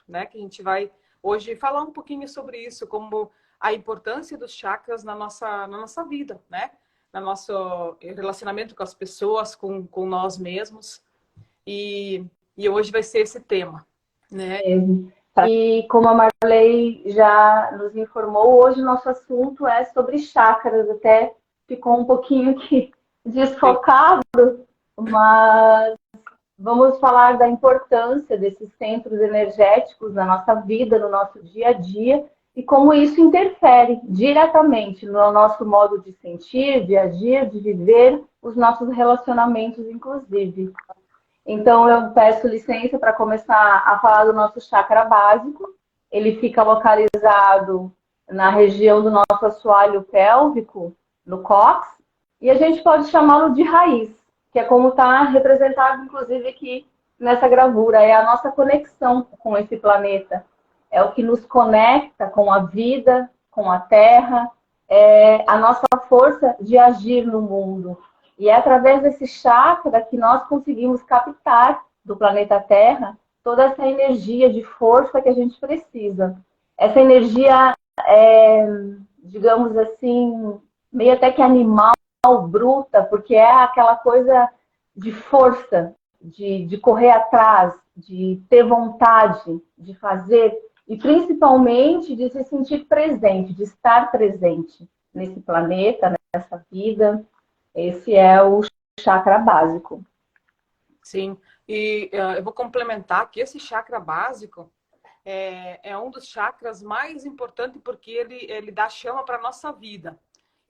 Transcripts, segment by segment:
né? Que a gente vai hoje falar um pouquinho sobre isso, como a importância dos chakras na nossa vida, né? No nosso relacionamento com as pessoas, com nós mesmos. E, e hoje vai ser esse tema, né? Mesmo. E como a Marley já nos informou, hoje o nosso assunto é sobre chakras. Até ficou um pouquinho aqui desfocado, mas vamos falar da importância desses centros energéticos na nossa vida, no nosso dia a dia, e como isso interfere diretamente no nosso modo de sentir, de agir, de viver, os nossos relacionamentos, inclusive. Então, eu peço licença para começar a falar do nosso chakra básico. Ele fica localizado na região do nosso assoalho pélvico, no cóccix, e a gente pode chamá-lo de raiz, que é como está representado, inclusive, aqui nessa gravura. É a nossa conexão com esse planeta. É o que nos conecta com a vida, com a Terra, é a nossa força de agir no mundo. E é através desse chakra que nós conseguimos captar do planeta Terra toda essa energia de força que a gente precisa. Essa energia é, digamos assim, meio até que animal, bruta, porque é aquela coisa de força, de correr atrás, de ter vontade de fazer e principalmente de se sentir presente, de estar presente nesse planeta, nessa vida. Esse é o chakra básico. Sim. E eu vou complementar que esse chakra básico é um dos chakras mais importantes porque ele dá chama para a nossa vida.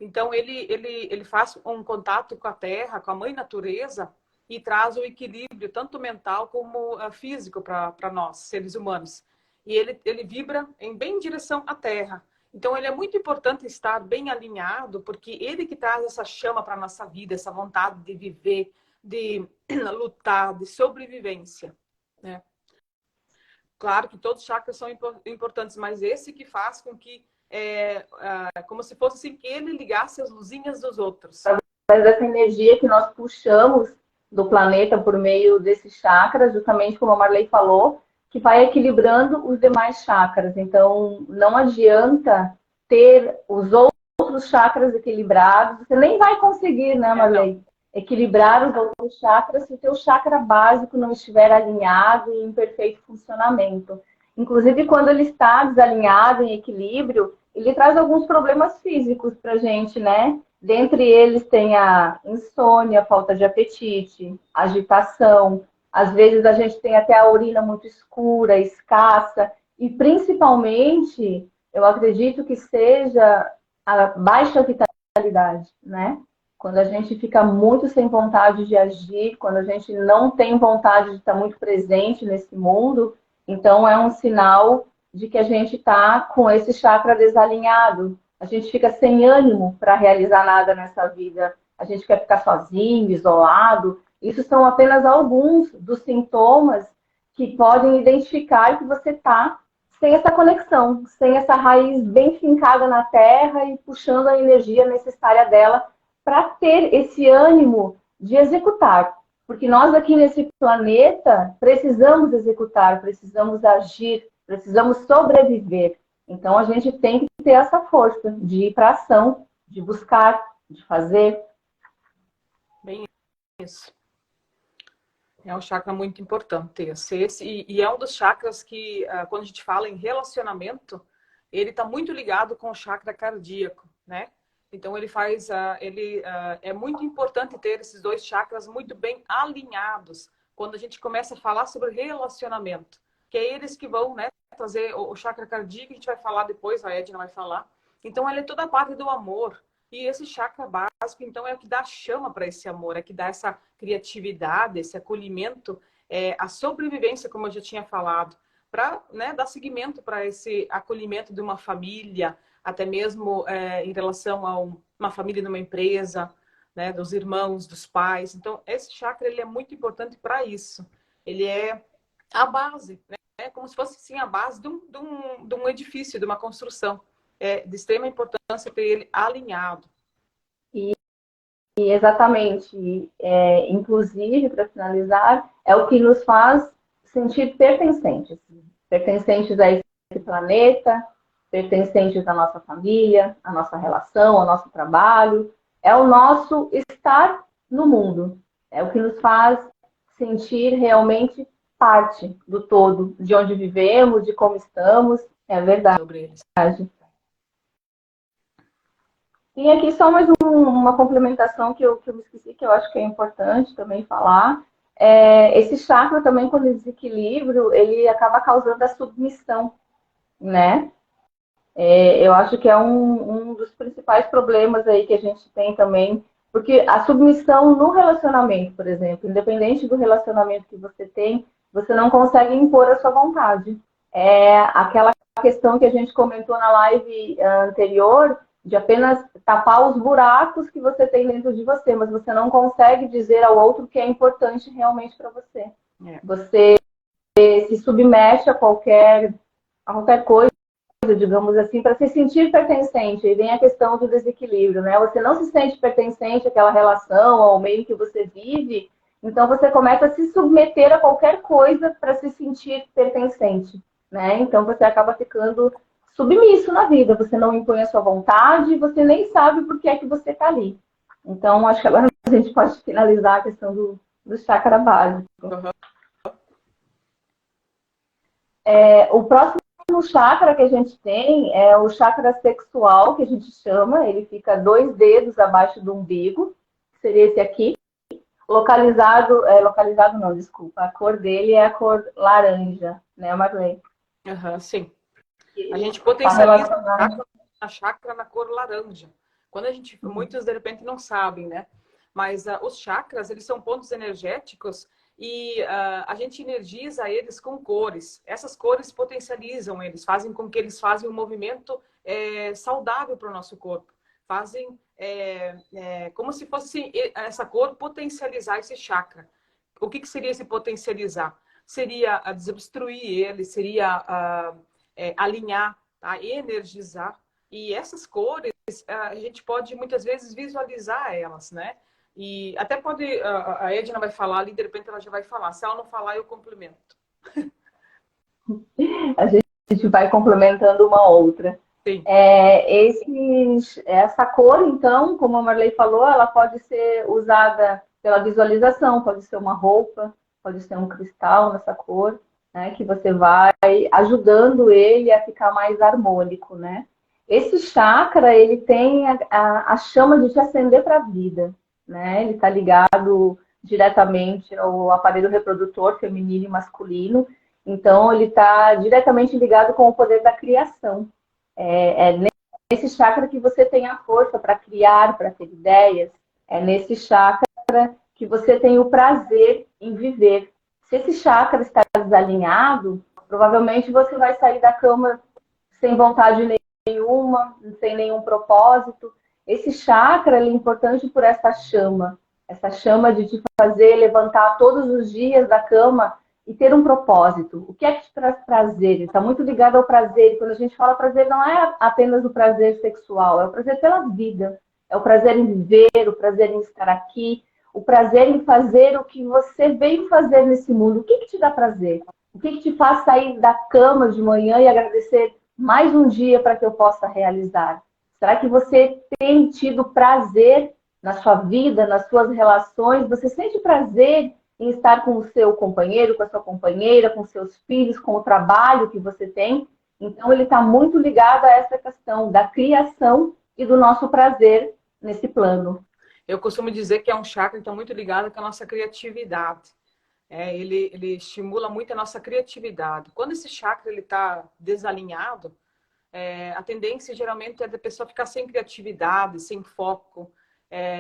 Então, ele faz um contato com a terra, com a mãe natureza, e traz o equilíbrio, tanto mental como físico, para nós, seres humanos. E ele vibra bem em direção à terra. Então, ele é muito importante estar bem alinhado, porque ele que traz essa chama para a nossa vida, essa vontade de viver, de lutar, de sobrevivência, né? Claro que todos os chakras são importantes, mas esse que faz com que como se fosse assim que ele ligasse as luzinhas dos outros. Mas essa energia que nós puxamos do planeta por meio desses chakras, justamente como a Marley falou, que vai equilibrando os demais chakras. Então, não adianta ter os outros chakras equilibrados. Você nem vai conseguir, né, Marley? Equilibrar os outros chakras se o teu chakra básico não estiver alinhado e em perfeito funcionamento. Inclusive, quando ele está desalinhado, em equilíbrio, ele traz alguns problemas físicos para a gente, né? Dentre eles tem a insônia, falta de apetite, agitação. Às vezes a gente tem até a urina muito escura, escassa. E principalmente, eu acredito que seja a baixa vitalidade, né? Quando a gente fica muito sem vontade de agir, quando a gente não tem vontade de estar muito presente nesse mundo, então é um sinal de que a gente está com esse chakra desalinhado. A gente fica sem ânimo para realizar nada nessa vida. A gente quer ficar sozinho, isolado. Isso são apenas alguns dos sintomas que podem identificar que você está sem essa conexão, sem essa raiz bem fincada na terra e puxando a energia necessária dela para ter esse ânimo de executar. Porque nós aqui nesse planeta precisamos executar, precisamos agir, precisamos sobreviver. Então a gente tem que ter essa força de ir para a ação, de buscar, de fazer. Bem isso. É um chakra muito importante esse e é um dos chakras que, quando a gente fala em relacionamento, ele está muito ligado com o chakra cardíaco, né? Então ele faz, é muito importante ter esses dois chakras muito bem alinhados quando a gente começa a falar sobre relacionamento, que é eles que vão, né, trazer o chakra cardíaco, a gente vai falar depois, a Edna vai falar. Então ele é toda a parte do amor. E esse chakra básico, então, é o que dá chama para esse amor, é que dá essa criatividade, esse acolhimento, a sobrevivência, como eu já tinha falado, para, né, dar seguimento para esse acolhimento de uma família, até mesmo em relação a uma família numa empresa, né, dos irmãos, dos pais. Então, esse chakra ele é muito importante para isso. Ele é a base, né? É como se fosse assim, a base de um edifício, de uma construção. É de extrema importância ter ele alinhado. E exatamente, inclusive, para finalizar, é o que nos faz sentir pertencentes. pertencentes a esse planeta, pertencentes à nossa família, à nossa relação, ao nosso trabalho. É o nosso estar no mundo. É o que nos faz sentir realmente parte do todo, de onde vivemos, de como estamos. É verdade. Sobre eles. E aqui só mais uma complementação que eu me esqueci, que eu acho que é importante também falar. Esse chakra também, quando ele desequilíbrio, ele acaba causando a submissão, né? Eu acho que é um dos principais problemas aí que a gente tem também, porque a submissão no relacionamento, por exemplo, independente do relacionamento que você tem, você não consegue impor a sua vontade. É aquela questão que a gente comentou na live anterior, de apenas tapar os buracos que você tem dentro de você, mas você não consegue dizer ao outro o que é importante realmente para você. Você se submete a qualquer coisa, digamos assim, para se sentir pertencente. E vem a questão do desequilíbrio, né? Você não se sente pertencente àquela relação, ao meio que você vive, então você começa a se submeter a qualquer coisa para se sentir pertencente, né? Então você acaba ficando submisso na vida, você não impõe a sua vontade, você nem sabe por que é que você está ali. Então, acho que agora a gente pode finalizar a questão do chakra básico. Uhum. O próximo chakra que a gente tem é o chakra sexual, que a gente chama, ele fica 2 dedos abaixo do umbigo, que seria esse aqui. Localizado não, desculpa, a cor dele é a cor laranja, né, Marlene? Sim. A gente Tá potencializa a chakra na cor laranja. Quando a gente, muitos de repente não sabem, né? Mas os chakras, eles são pontos energéticos e a gente energiza eles com cores. Essas cores potencializam eles, fazem com que eles façam um movimento saudável para o nosso corpo. Fazem como se fosse essa cor potencializar esse chakra. O que seria esse potencializar? Seria desobstruir ele, seria alinhar, tá? Energizar. E essas cores, a gente pode muitas vezes visualizar elas, né? E até pode, a Edna vai falar ali, de repente ela já vai falar. Se ela não falar, eu complemento. A gente vai complementando uma outra. Sim. Essa cor, então, como a Marley falou, ela pode ser usada pela visualização, pode ser uma roupa, pode ser um cristal nessa cor, né, que você vai ajudando ele a ficar mais harmônico, né? Esse chakra, ele tem a chama de te acender para a vida, né? Ele está ligado diretamente ao aparelho reprodutor feminino e masculino, então ele está diretamente ligado com o poder da criação. É nesse chakra que você tem a força para criar, para ter ideias. É nesse chakra que você tem o prazer em viver. Se esse chakra está desalinhado, provavelmente você vai sair da cama sem vontade nenhuma, sem nenhum propósito. Esse chakra é importante por essa chama de te fazer levantar todos os dias da cama e ter um propósito. O que é que te traz prazer? Está muito ligado ao prazer. E quando a gente fala prazer, não é apenas o prazer sexual, é o prazer pela vida. É o prazer em viver, o prazer em estar aqui, o prazer em fazer o que você veio fazer nesse mundo. O que te dá prazer? O que te faz sair da cama de manhã e agradecer mais um dia para que eu possa realizar? Será que você tem tido prazer na sua vida, nas suas relações? Você sente prazer em estar com o seu companheiro, com a sua companheira, com seus filhos, com o trabalho que você tem? Então, ele está muito ligado a essa questão da criação e do nosso prazer nesse plano. Eu costumo dizer que é um chakra que está muito ligado com a nossa criatividade. Ele estimula muito a nossa criatividade. Quando esse chakra está desalinhado, a tendência geralmente é da pessoa ficar sem criatividade, sem foco.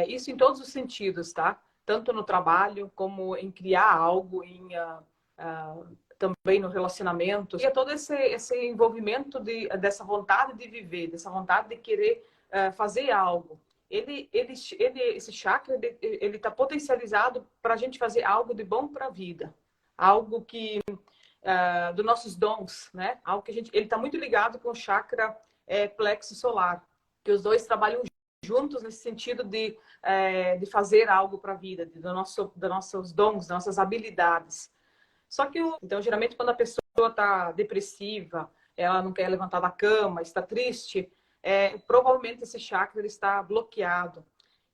Isso em todos os sentidos, tá? Tanto no trabalho, como em criar algo, também no relacionamento. E todo esse envolvimento dessa vontade de viver, dessa vontade de querer fazer algo. Esse chakra, ele está potencializado para a gente fazer algo de bom para a vida. Algo que... dos nossos dons, né? Algo que ele está muito ligado com o chakra plexo solar. Que os dois trabalham juntos nesse sentido de fazer algo para a vida, dos nossos dons, das nossas habilidades. Só que, então, geralmente, quando a pessoa está depressiva, ela não quer levantar da cama, está triste, provavelmente esse chakra ele está bloqueado.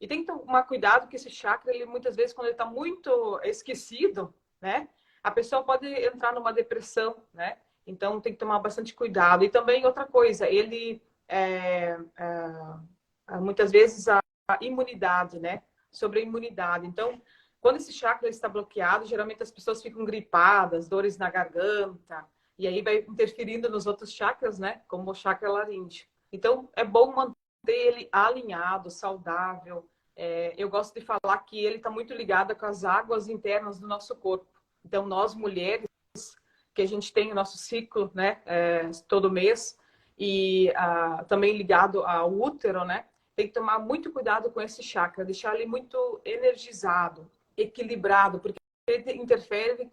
E tem que tomar cuidado que esse chakra, ele, muitas vezes, quando ele está muito esquecido, né, a pessoa pode entrar numa depressão, né? Então tem que tomar bastante cuidado. E também outra coisa, ele muitas vezes a imunidade, né? Sobre a imunidade. Então, quando esse chakra está bloqueado, geralmente as pessoas ficam gripadas, dores na garganta, e aí vai interferindo nos outros chakras, né? Como o chakra laríngeo. Então, é bom manter ele alinhado, saudável. Eu gosto de falar que ele está muito ligado com as águas internas do nosso corpo. Então, nós mulheres, que a gente tem o nosso ciclo, né? Todo mês, e também ligado ao útero, né? Tem que tomar muito cuidado com esse chakra, deixar ele muito energizado, equilibrado, porque ele interfere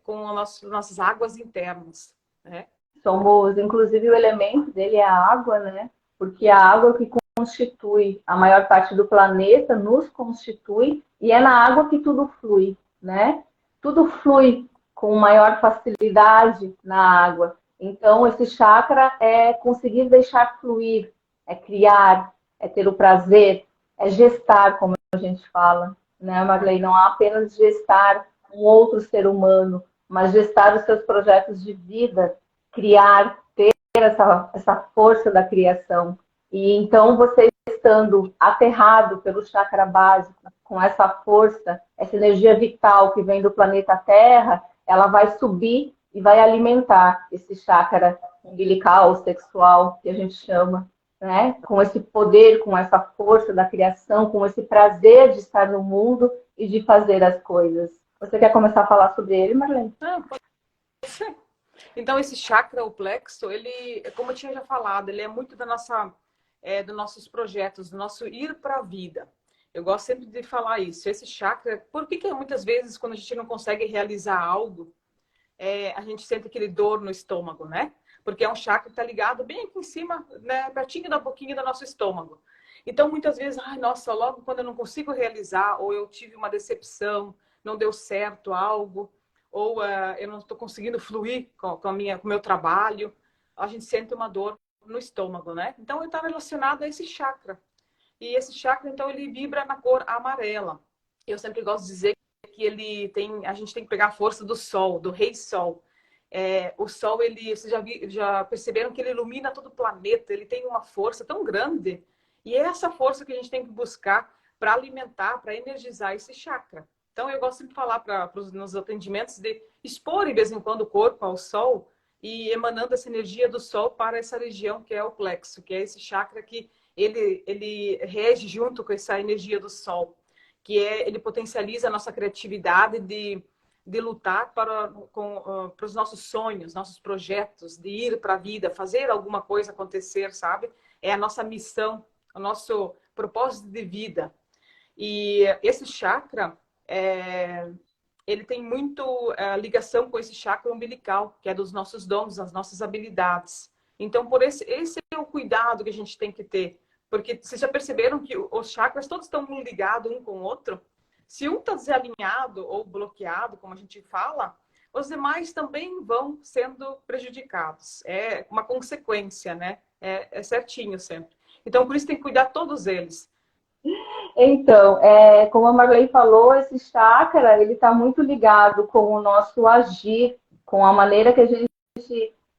com as nossas águas internas, né? Somos, inclusive, o elemento dele é a água, né? Porque a água que constitui a maior parte do planeta nos constitui, e é na água que tudo flui, né? Tudo flui com maior facilidade na água. Então, esse chakra é conseguir deixar fluir, é criar, é ter o prazer, é gestar, como a gente fala, né, Marley? Não há apenas gestar um outro ser humano, mas gestar os seus projetos de vida, criar, ter essa força da criação. E então você estando aterrado pelo chakra básico, com essa força, essa energia vital que vem do planeta Terra, ela vai subir e vai alimentar esse chakra umbilical, sexual, que a gente chama, né? Com esse poder, com essa força da criação, com esse prazer de estar no mundo e de fazer as coisas. Você quer começar a falar sobre ele, Marlene? Então, esse chakra, o plexo, ele, como eu tinha já falado, ele é muito da nossa, dos nossos projetos, do nosso ir para a vida. Eu gosto sempre de falar isso. Esse chakra, por que muitas vezes, quando a gente não consegue realizar algo, a gente sente aquele dor no estômago, né? Porque é um chakra que está ligado bem aqui em cima, né? Pertinho da boquinha do nosso estômago. Então, muitas vezes, ai, nossa, logo quando eu não consigo realizar, ou eu tive uma decepção, não deu certo algo, ou eu não estou conseguindo fluir com o meu trabalho, a gente sente uma dor no estômago, né? Então, ele está relacionado a esse chakra. E esse chakra, então, ele vibra na cor amarela. Eu sempre gosto de dizer que a gente tem que pegar a força do sol, do rei sol. O sol, vocês já perceberam que ele ilumina todo o planeta, ele tem uma força tão grande. E é essa força que a gente tem que buscar para alimentar, para energizar esse chakra. Então, eu gosto de falar nos atendimentos de expor, de vez em quando, o corpo ao sol e emanando essa energia do sol para essa região que é o plexo, que é esse chakra que ele rege junto com essa energia do sol, que ele potencializa a nossa criatividade de lutar para os nossos sonhos, nossos projetos, de ir para a vida, fazer alguma coisa acontecer, sabe? É a nossa missão, o nosso propósito de vida. E esse chakra, ele tem muito ligação com esse chakra umbilical, que é dos nossos dons, das nossas habilidades. Então, esse é o cuidado que a gente tem que ter. Porque vocês já perceberam que os chakras todos estão ligados um com o outro? Se um está desalinhado ou bloqueado, como a gente fala, os demais também vão sendo prejudicados. É uma consequência, né? É certinho sempre. Então, por isso tem que cuidar todos eles. Então, como a Marley falou, esse chakra, ele está muito ligado com o nosso agir, com a maneira que a gente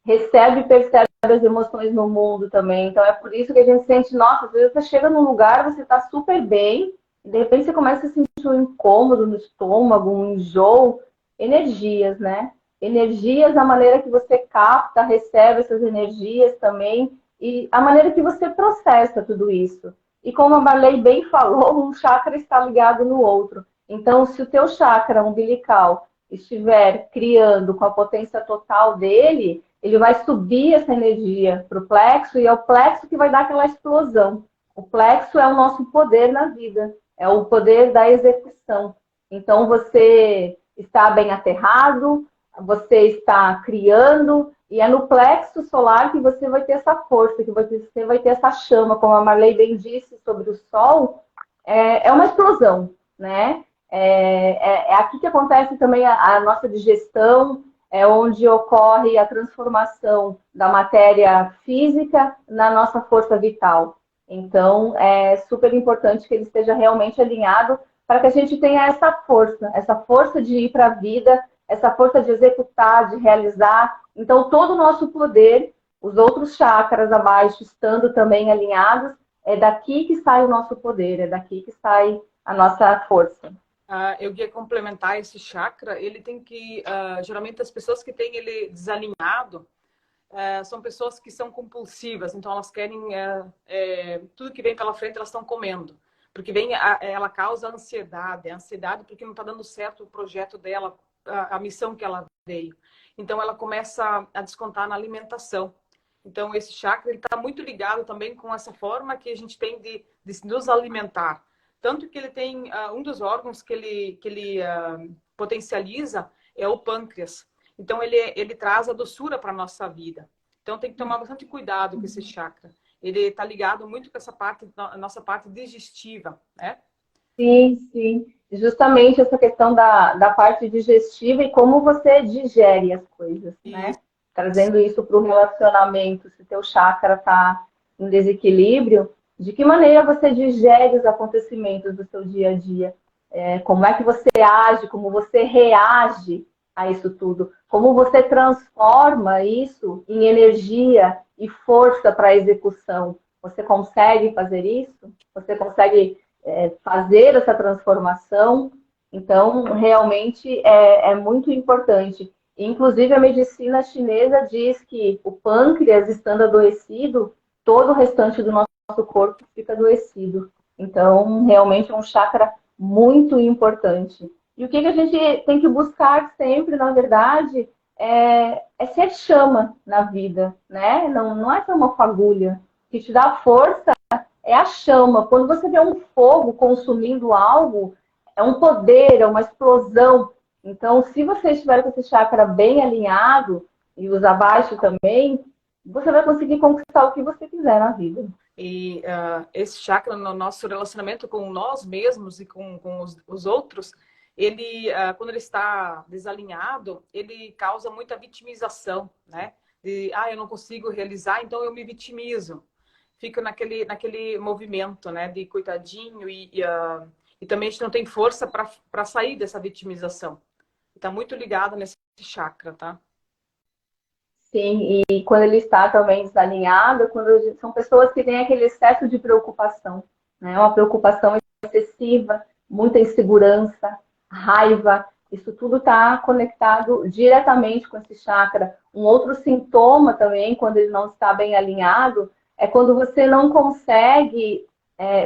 recebe e percebe as emoções no mundo também. Então, é por isso que a gente sente, nossa, às vezes você chega num lugar, você está super bem, e de repente você começa a sentir um incômodo no estômago, um enjoo, energias, né? Energias, a maneira que você capta, recebe essas energias também, e a maneira que você processa tudo isso. E como a Marley bem falou, um chakra está ligado no outro. Então, se o teu chakra umbilical estiver criando com a potência total dele, ele vai subir essa energia para o plexo e é o plexo que vai dar aquela explosão. O plexo é o nosso poder na vida, é o poder da execução. Então, você está bem aterrado, você está criando, e é no plexo solar que você vai ter essa força, que você vai ter essa chama, como a Marley bem disse sobre o sol, é uma explosão, né? É aqui que acontece também a nossa digestão, é onde ocorre a transformação da matéria física na nossa força vital. Então, é super importante que ele esteja realmente alinhado para que a gente tenha essa força de ir para a vida, essa força de executar, de realizar. Então, todo o nosso poder, os outros chakras abaixo estando também alinhados, é daqui que sai o nosso poder, é daqui que sai a nossa força. Eu queria complementar esse chakra, ele tem que, geralmente as pessoas que têm ele desalinhado, são pessoas que são compulsivas, então elas querem, tudo que vem pela frente elas estão comendo, porque ela causa ansiedade, ansiedade porque não está dando certo o projeto dela, a missão que ela veio. Então ela começa a descontar na alimentação. Então esse chakra está muito ligado também com essa forma que a gente tem de nos alimentar. Tanto que ele tem um dos órgãos que ele potencializa é o pâncreas. Então ele traz a doçura para a nossa vida. Então tem que tomar bastante cuidado com esse chakra. Ele está ligado muito com essa parte, a nossa parte digestiva, né? Sim, sim. Justamente essa questão da parte digestiva e como você digere as coisas, né? Isso. Trazendo isso para o relacionamento, se teu chakra está em desequilíbrio, de que maneira você digere os acontecimentos do seu dia a dia? Como é que você age, como você reage a isso tudo? Como você transforma isso em energia e força para a execução? Você consegue fazer isso? Você consegue fazer essa transformação? Então, realmente é muito importante. Inclusive, a medicina chinesa diz que o pâncreas, estando adoecido, todo o restante do nosso corpo fica adoecido. Então, realmente é um chakra muito importante. E o que a gente tem que buscar sempre, na verdade, é ser chama na vida, né? Não é ser uma fagulha. O que te dá força é a chama. Quando você vê um fogo consumindo algo, é um poder, é uma explosão. Então, se você estiver com esse chakra bem alinhado, e os abaixo também, você vai conseguir conquistar o que você quiser na vida. E esse chakra no nosso relacionamento com nós mesmos e com os outros, ele, quando ele está desalinhado, ele causa muita vitimização, né? Eu não consigo realizar, então eu me vitimizo. Fico naquele movimento, né? De coitadinho e também a gente não tem força para sair dessa vitimização. Está muito ligado nesse chakra, tá? Sim, e quando ele está também desalinhado, são pessoas que têm aquele excesso de preocupação, né? Uma preocupação excessiva, muita insegurança, raiva, isso tudo está conectado diretamente com esse chakra. Um outro sintoma também, quando ele não está bem alinhado, é quando você não consegue,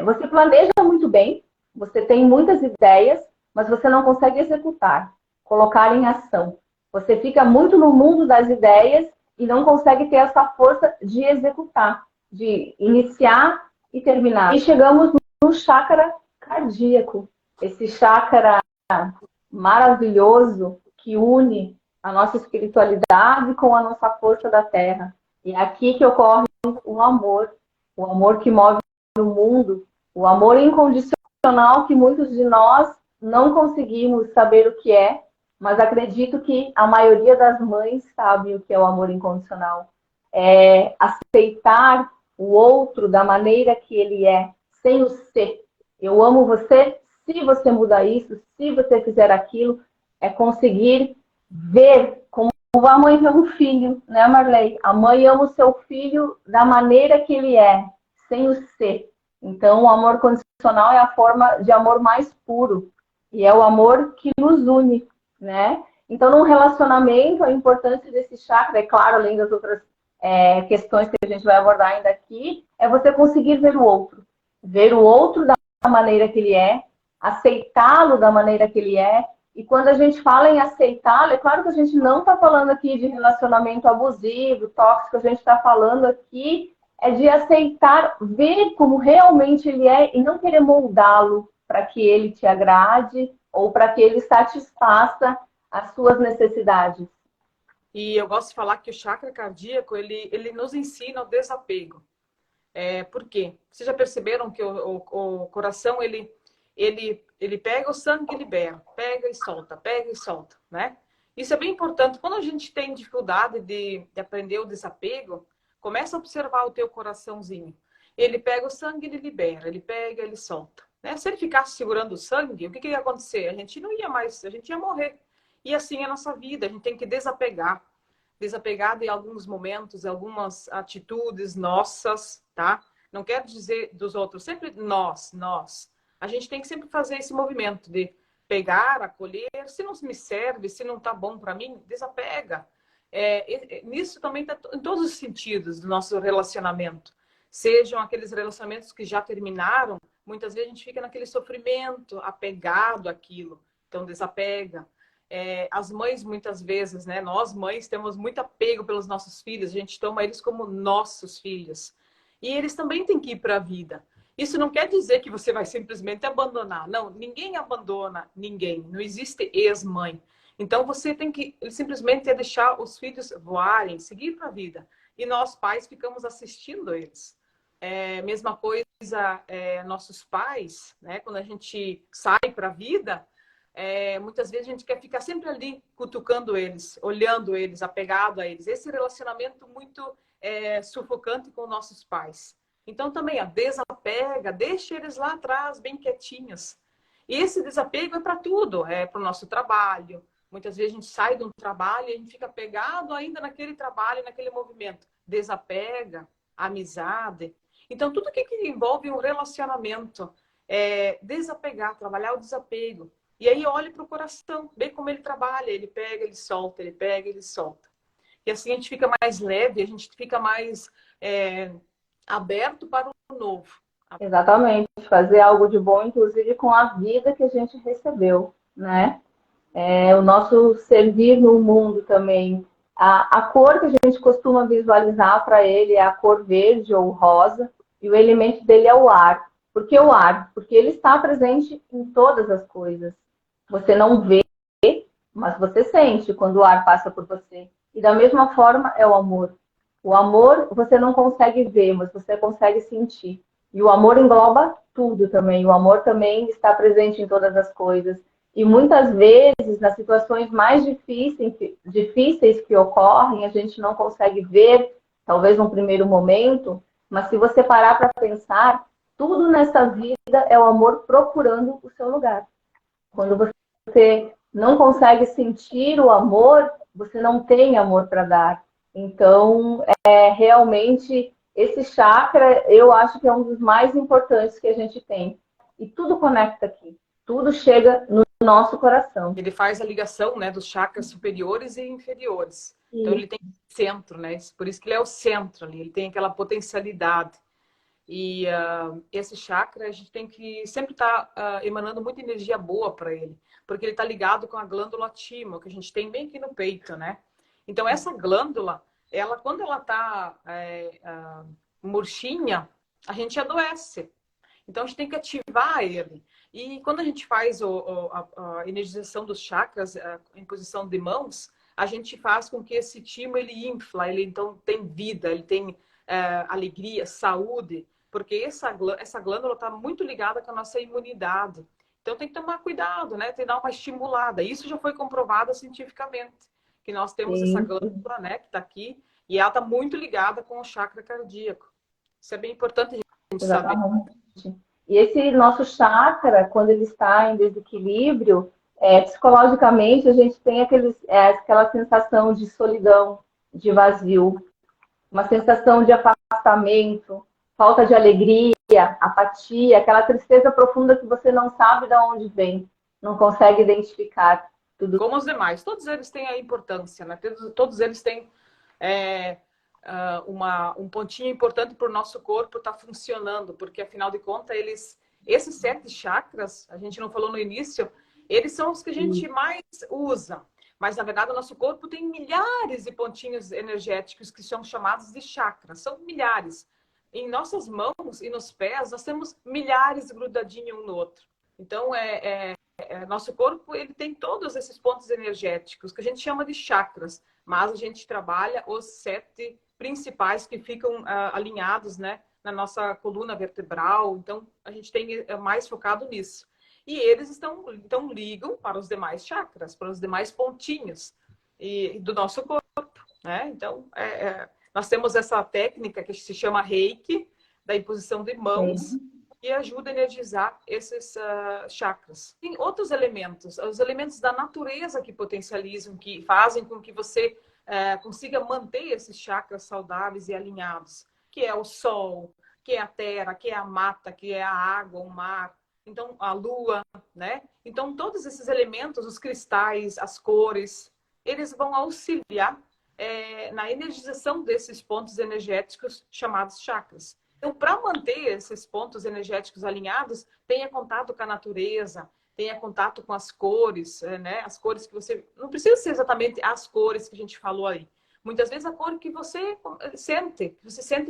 você planeja muito bem, você tem muitas ideias, mas você não consegue executar, colocar em ação. Você fica muito no mundo das ideias e não consegue ter essa força de executar, de iniciar e terminar. E chegamos no chakra cardíaco, esse chakra maravilhoso que une a nossa espiritualidade com a nossa força da terra. E é aqui que ocorre o amor que move o mundo, o amor incondicional que muitos de nós não conseguimos saber o que é, mas acredito que a maioria das mães sabe o que é o amor incondicional. É aceitar o outro da maneira que ele é, sem o ser. Eu amo você, se você mudar isso, se você fizer aquilo, é conseguir ver como a mãe ama o filho, né, Marley? A mãe ama o seu filho da maneira que ele é, sem o ser. Então, o amor condicional é a forma de amor mais puro. E é o amor que nos une, né? Então, num relacionamento, a importância desse chakra, é claro, além das outras questões que a gente vai abordar ainda aqui, é você conseguir ver o outro da maneira que ele é, aceitá-lo da maneira que ele é. E quando a gente fala em aceitá-lo, é claro que a gente não está falando aqui de relacionamento abusivo, tóxico, a gente está falando aqui de aceitar, ver como realmente ele é e não querer moldá-lo para que ele te agrade ou para que ele satisfaça as suas necessidades. E eu gosto de falar que o chakra cardíaco, ele nos ensina o desapego. Por quê? Vocês já perceberam que o coração, ele pega o sangue e libera, pega e solta, né? Isso é bem importante. Quando a gente tem dificuldade de aprender o desapego, começa a observar o teu coraçãozinho. Ele pega o sangue, ele libera, ele pega, ele solta. Né? Se ele ficasse segurando o sangue, o que ia acontecer? A gente não ia mais, a gente ia morrer. E assim é a nossa vida, a gente tem que desapegar. Desapegar de alguns momentos, algumas atitudes nossas, tá? Não quero dizer dos outros, sempre nós, nós. A gente tem que sempre fazer esse movimento de pegar, acolher. Se não me serve, se não tá bom para mim, desapega. Nisso também está em todos os sentidos do nosso relacionamento. Sejam aqueles relacionamentos que já terminaram, muitas vezes a gente fica naquele sofrimento, apegado àquilo. Então, desapega. As mães, muitas vezes, né? Nós, mães, temos muito apego pelos nossos filhos. A gente toma eles como nossos filhos. E eles também têm que ir para a vida. Isso não quer dizer que você vai simplesmente abandonar. Não, ninguém abandona ninguém. Não existe ex-mãe. Então, você tem que simplesmente deixar os filhos voarem, seguir para a vida. E nós, pais, ficamos assistindo eles. Mesma coisa, nossos pais, né? Quando a gente sai para a vida, muitas vezes a gente quer ficar sempre ali, cutucando eles, olhando eles, apegado a eles. Esse relacionamento muito sufocante com nossos pais. Então também, desapega, deixa eles lá atrás, bem quietinhos. E esse desapego é para tudo, é para o nosso trabalho. Muitas vezes a gente sai de um trabalho e a gente fica pegado ainda naquele trabalho, naquele movimento. Desapega, amizade. Então, tudo que envolve um relacionamento, desapegar, trabalhar o desapego. E aí olhe para o coração, vê como ele trabalha, ele pega, ele solta, ele pega, ele solta. E assim a gente fica mais leve, a gente fica mais aberto para o novo. Exatamente, fazer algo de bom, inclusive com a vida que a gente recebeu, né? O nosso servir no mundo também. A cor que a gente costuma visualizar para ele é a cor verde ou rosa, e o elemento dele é o ar. Por que o ar? Porque ele está presente em todas as coisas. Você não vê, mas você sente quando o ar passa por você. E da mesma forma é o amor. O amor você não consegue ver, mas você consegue sentir. E o amor engloba tudo também. O amor também está presente em todas as coisas. E muitas vezes, nas situações mais difíceis que ocorrem, a gente não consegue ver, talvez num primeiro momento, mas se você parar para pensar, tudo nessa vida é o amor procurando o seu lugar. Quando você não consegue sentir o amor, você não tem amor para dar. Então, realmente, esse chakra, eu acho que é um dos mais importantes que a gente tem. E tudo conecta aqui. Tudo chega no nosso coração. Ele faz a ligação, né, dos chakras superiores e inferiores. Então, ele tem centro, né? Por isso que ele é o centro ali. Ele tem aquela potencialidade. E esse chakra, a gente tem que sempre estar emanando muita energia boa para ele. Porque ele está ligado com a glândula timo, que a gente tem bem aqui no peito, né? Então, essa glândula, quando ela está murchinha, a gente adoece. Então, a gente tem que ativar ele. E quando a gente faz a energização dos chakras em posição de mãos, a gente faz com que esse timo ele infla, ele então tem vida, ele tem alegria, saúde, porque essa glândula está muito ligada com a nossa imunidade. Então tem que tomar cuidado, né? Tem que dar uma estimulada. Isso já foi comprovado cientificamente, que nós temos essa glândula, né, que está aqui, e ela está muito ligada com o chakra cardíaco. Isso é bem importante a gente saber. E esse nosso chakra, quando ele está em desequilíbrio, psicologicamente a gente tem aquela sensação de solidão, de vazio, uma sensação de afastamento, falta de alegria, apatia, aquela tristeza profunda que você não sabe de onde vem, não consegue identificar tudo. Como os demais, todos eles têm a importância, né? Todos eles têm um pontinho importante para o nosso corpo estar funcionando, porque afinal de contas, esses 7 chakras, a gente não falou no início, eles são os que a gente mais usa. Mas, na verdade, o nosso corpo tem milhares de pontinhos energéticos que são chamados de chakras. São milhares. Em nossas mãos e nos pés, nós temos milhares grudadinhos um no outro. Então, nosso corpo ele tem todos esses pontos energéticos, que a gente chama de chakras. Mas a gente trabalha os 7 principais que ficam alinhados, né, na nossa coluna vertebral. Então, a gente tem mais focado nisso. E eles então ligam para os demais chakras, para os demais pontinhos. e do nosso corpo, né? Então, nós temos essa técnica que se chama Reiki, da imposição de mãos, que ajuda a energizar esses chakras. Tem outros elementos, os elementos da natureza que potencializam, que fazem com que você consiga manter esses chakras saudáveis e alinhados, que é o sol, que é a terra, que é a mata, que é a água, o mar, então a lua, né? Então todos esses elementos, os cristais, as cores, eles vão auxiliar na energização desses pontos energéticos chamados chakras. Então, para manter esses pontos energéticos alinhados, tenha contato com a natureza, tenha contato com as cores, né? As cores que você... Não precisa ser exatamente as cores que a gente falou aí. Muitas vezes a cor que você sente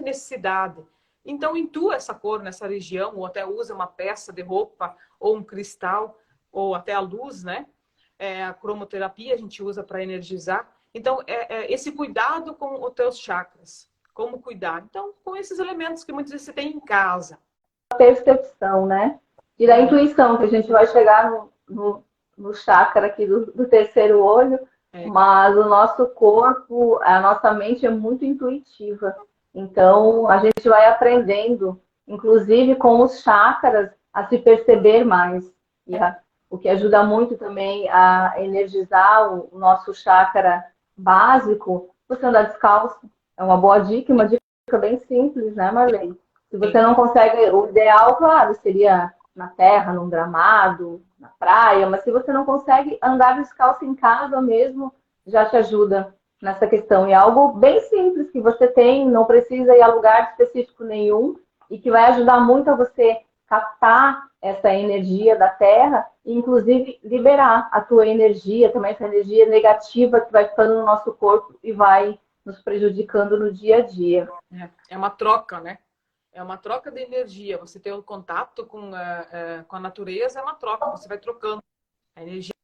necessidade. Então, intua essa cor nessa região, ou até usa uma peça de roupa, ou um cristal, ou até a luz, né? A cromoterapia a gente usa para energizar. Então, esse cuidado com os teus chakras. Como cuidar? Então, com esses elementos que muitas vezes você tem em casa. A percepção, né? E da intuição, que a gente vai chegar no chakra aqui do terceiro olho, mas o nosso corpo, a nossa mente é muito intuitiva. Então, a gente vai aprendendo, inclusive com os chakras, a se perceber mais. O que ajuda muito também a energizar o nosso chakra básico, você andar descalço. É uma boa dica, uma dica bem simples, né, Marlene? Se você não consegue, o ideal, claro, seria na terra, num gramado, na praia, mas se você não consegue andar descalço em casa mesmo, já te ajuda nessa questão. E é algo bem simples que você tem, não precisa ir a lugar específico nenhum, e que vai ajudar muito a você captar essa energia da terra e, inclusive, liberar a tua energia, também essa energia negativa que vai ficando no nosso corpo e vai nos prejudicando no dia a dia. É uma troca, né? É uma troca de energia. Você tem um contato com a natureza, é uma troca. Você vai trocando a energia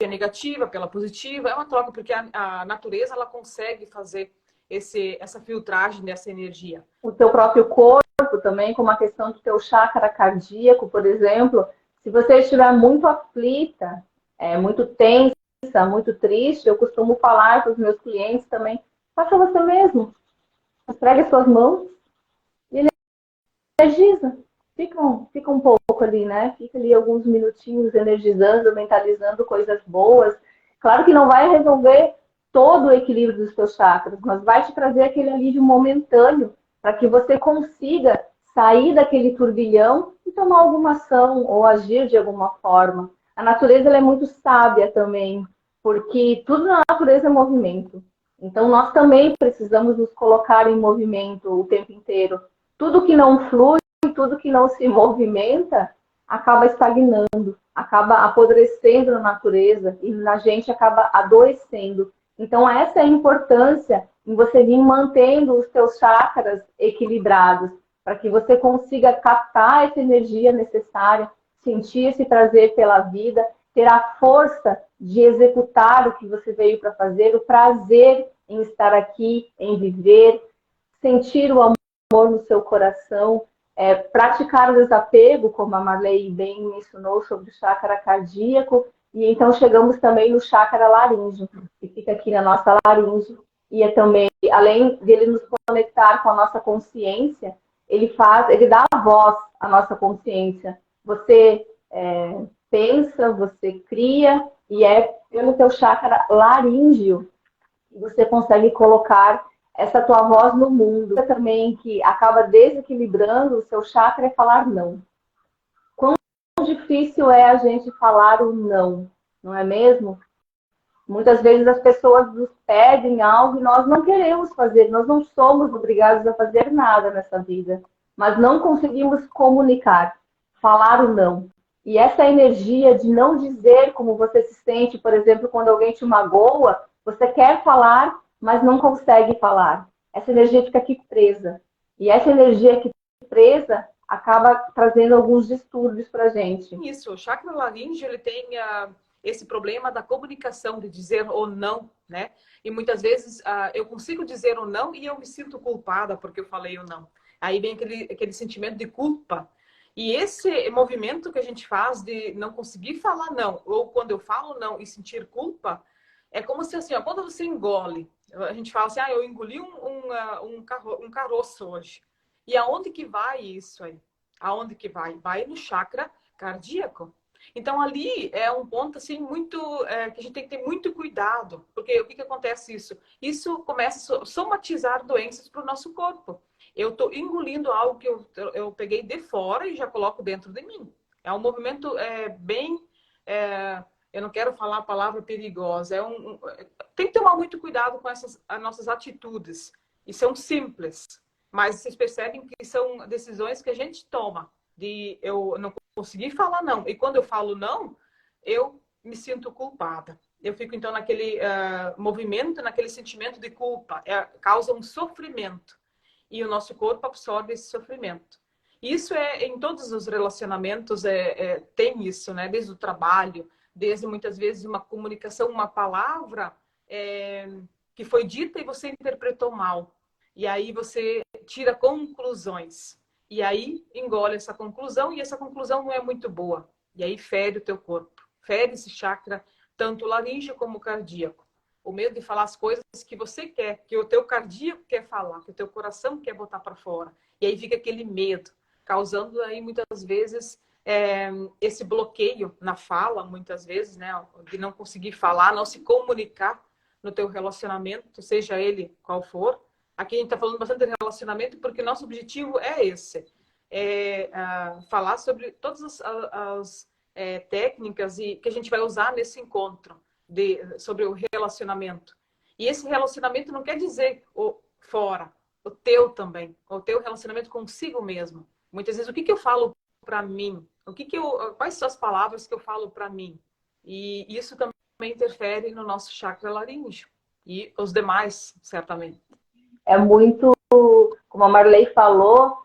negativa pela positiva. É uma troca, porque a natureza ela consegue fazer essa filtragem dessa energia. O teu próprio corpo também, como a questão do teu chakra cardíaco, por exemplo, se você estiver muito aflita, muito tensa, muito triste, eu costumo falar para os meus clientes também, faça você mesmo. Esfregue as suas mãos e energiza. Fica um pouco ali, né? Fica ali alguns minutinhos energizando, mentalizando coisas boas. Claro que não vai resolver todo o equilíbrio dos seus chakras, mas vai te trazer aquele alívio momentâneo para que você consiga sair daquele turbilhão e tomar alguma ação ou agir de alguma forma. A natureza ela é muito sábia também, porque tudo na natureza é movimento. Então, nós também precisamos nos colocar em movimento o tempo inteiro. Tudo que não flui, tudo que não se movimenta, acaba estagnando, acaba apodrecendo na natureza e na gente acaba adoecendo. Então, essa é a importância em você vir mantendo os seus chakras equilibrados, para que você consiga captar essa energia necessária, sentir esse prazer pela vida, ter a força de executar o que você veio para fazer, o prazer em estar aqui, em viver, sentir o amor no seu coração, praticar o desapego, como a Marley bem me ensinou sobre o chakra cardíaco, e então chegamos também no chakra laríngeo, que fica aqui na nossa laringe, e é também, além dele nos conectar com a nossa consciência, ele dá a voz à nossa consciência. Você pensa, você cria, e é pelo teu chakra laríngeo que você consegue colocar essa tua voz no mundo. Também que acaba desequilibrando o seu chakra é falar não. Quão difícil é a gente falar o não, não é mesmo? Muitas vezes as pessoas nos pedem algo e nós não queremos fazer, nós não somos obrigados a fazer nada nessa vida, mas não conseguimos comunicar, falar o não. E essa energia de não dizer como você se sente, por exemplo, quando alguém te magoa, você quer falar, mas não consegue falar. Essa energia fica aqui presa. E essa energia aqui presa acaba trazendo alguns distúrbios para a gente. Isso, o chakra laríngeo, ele tem esse problema da comunicação, de dizer ou não, né? E muitas vezes eu consigo dizer ou não e eu me sinto culpada porque eu falei ou não. Aí vem aquele sentimento de culpa. E esse movimento que a gente faz de não conseguir falar não, ou quando eu falo não e sentir culpa, É como se assim, ó, quando você engole, a gente fala assim, eu engoli um caroço hoje. E aonde que vai isso aí? Aonde que vai? Vai no chakra cardíaco. Então ali é um ponto assim muito que a gente tem que ter muito cuidado, porque o que acontece isso? Isso começa a somatizar doenças para o nosso corpo. Eu estou engolindo algo que eu peguei de fora e já coloco dentro de mim. É um movimento bem eu não quero falar a palavra perigosa. Tem que tomar muito cuidado com essas as nossas atitudes. E são simples, mas vocês percebem que são decisões que a gente toma. De eu não conseguir falar não. E quando eu falo não, eu me sinto culpada. Eu fico então naquele movimento, naquele sentimento de culpa. Causa um sofrimento. E o nosso corpo absorve esse sofrimento. Isso em todos os relacionamentos tem isso, né? Desde o trabalho, desde muitas vezes uma comunicação, uma palavra que foi dita e você interpretou mal. E aí você tira conclusões. E aí engole essa conclusão e essa conclusão não é muito boa. E aí fere o teu corpo. Fere esse chakra, tanto laríngeo como cardíaco. O medo de falar as coisas que você quer, que o teu cardíaco quer falar, que o teu coração quer botar para fora. E aí fica aquele medo, causando aí muitas vezes esse bloqueio na fala, muitas vezes, né, de não conseguir falar, não se comunicar no teu relacionamento, seja ele qual for. Aqui a gente está falando bastante de relacionamento porque nosso objetivo é esse, falar sobre todas as técnicas que a gente vai usar nesse encontro sobre o relacionamento. E esse relacionamento não quer dizer o fora, o teu também, o teu relacionamento consigo mesmo. Muitas vezes, o que eu falo para mim? Quais são as palavras que eu falo para mim? E isso também interfere no nosso chakra laríngeo e os demais, certamente. É muito, como a Marley falou,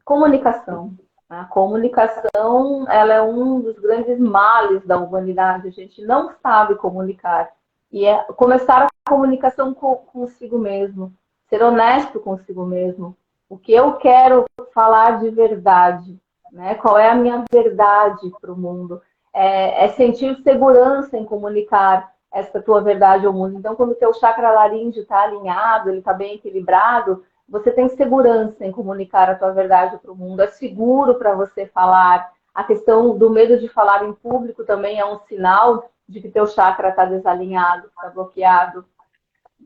comunicação. A comunicação, ela é um dos grandes males da humanidade. A gente não sabe comunicar. E é começar a comunicação consigo mesmo, ser honesto consigo mesmo. O que eu quero falar de verdade, né? Qual é a minha verdade para o mundo? É sentir segurança em comunicar essa tua verdade ao mundo. Então, quando o teu chakra laríngeo está alinhado, ele está bem equilibrado, você tem segurança em comunicar a tua verdade para o mundo. É seguro para você falar. A questão do medo de falar em público também é um sinal de que teu chakra está desalinhado, está bloqueado.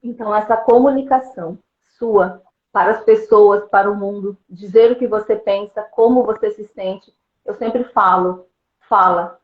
Então, essa comunicação sua para as pessoas, para o mundo, dizer o que você pensa, como você se sente, eu sempre falo, fala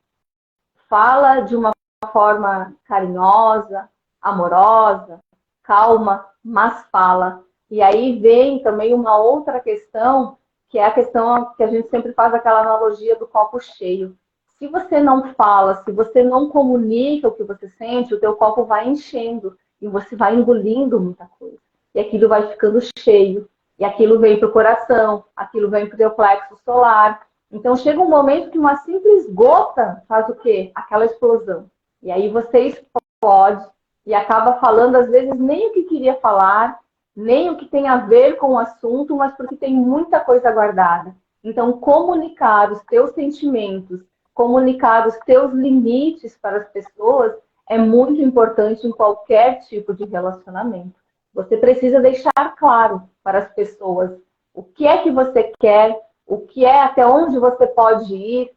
de uma forma carinhosa, amorosa, calma, mas fala. E aí vem também uma outra questão, que é a questão que a gente sempre faz aquela analogia do copo cheio. Se você não fala, se você não comunica o que você sente, o teu copo vai enchendo e você vai engolindo muita coisa. E aquilo vai ficando cheio. E aquilo vem para o coração, aquilo vem para o teu plexo solar. Então chega um momento que uma simples gota faz o quê? Aquela explosão. E aí você explode e acaba falando, às vezes, nem o que queria falar, nem o que tem a ver com o assunto, mas porque tem muita coisa guardada. Então, comunicar os teus sentimentos, comunicar os teus limites para as pessoas é muito importante em qualquer tipo de relacionamento. Você precisa deixar claro para as pessoas o que é que você quer, o que é, até onde você pode ir,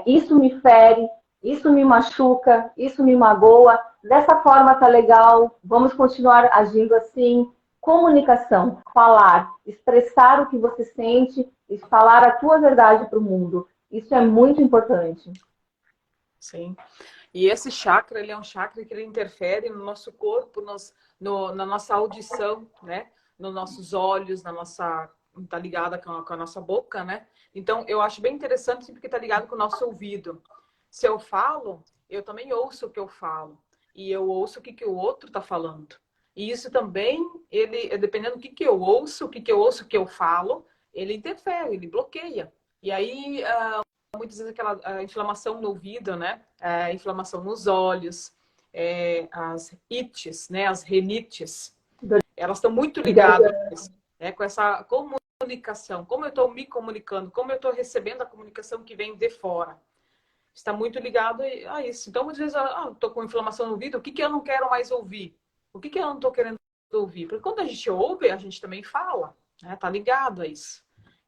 isso me fere, isso me machuca, isso me magoa, dessa forma tá legal, vamos continuar agindo assim. Comunicação, falar, expressar o que você sente e falar a tua verdade para o mundo. Isso é muito importante. Sim. E esse chakra, ele é um chakra que ele interfere no nosso corpo, na nossa audição, né? Nos nossos olhos, tá ligada com a nossa boca, né? Então, eu acho bem interessante porque tá ligado com o nosso ouvido. Se eu falo, eu também ouço o que eu falo. E eu ouço o que o outro tá falando. E isso também, dependendo do que eu ouço, o que eu falo, ele interfere, ele bloqueia. E aí, muitas vezes aquela inflamação no ouvido, né? Inflamação nos olhos, as ites, né? As rinites, elas estão muito ligadas com essa comunicação. Como eu estou me comunicando, como eu estou recebendo a comunicação que vem de fora. está muito ligado a isso. Então, muitas vezes, estou com inflamação no ouvido, o que que eu não quero mais ouvir? O que que eu não estou querendo ouvir? Porque quando a gente ouve, a gente também fala, né? Tá ligado a isso.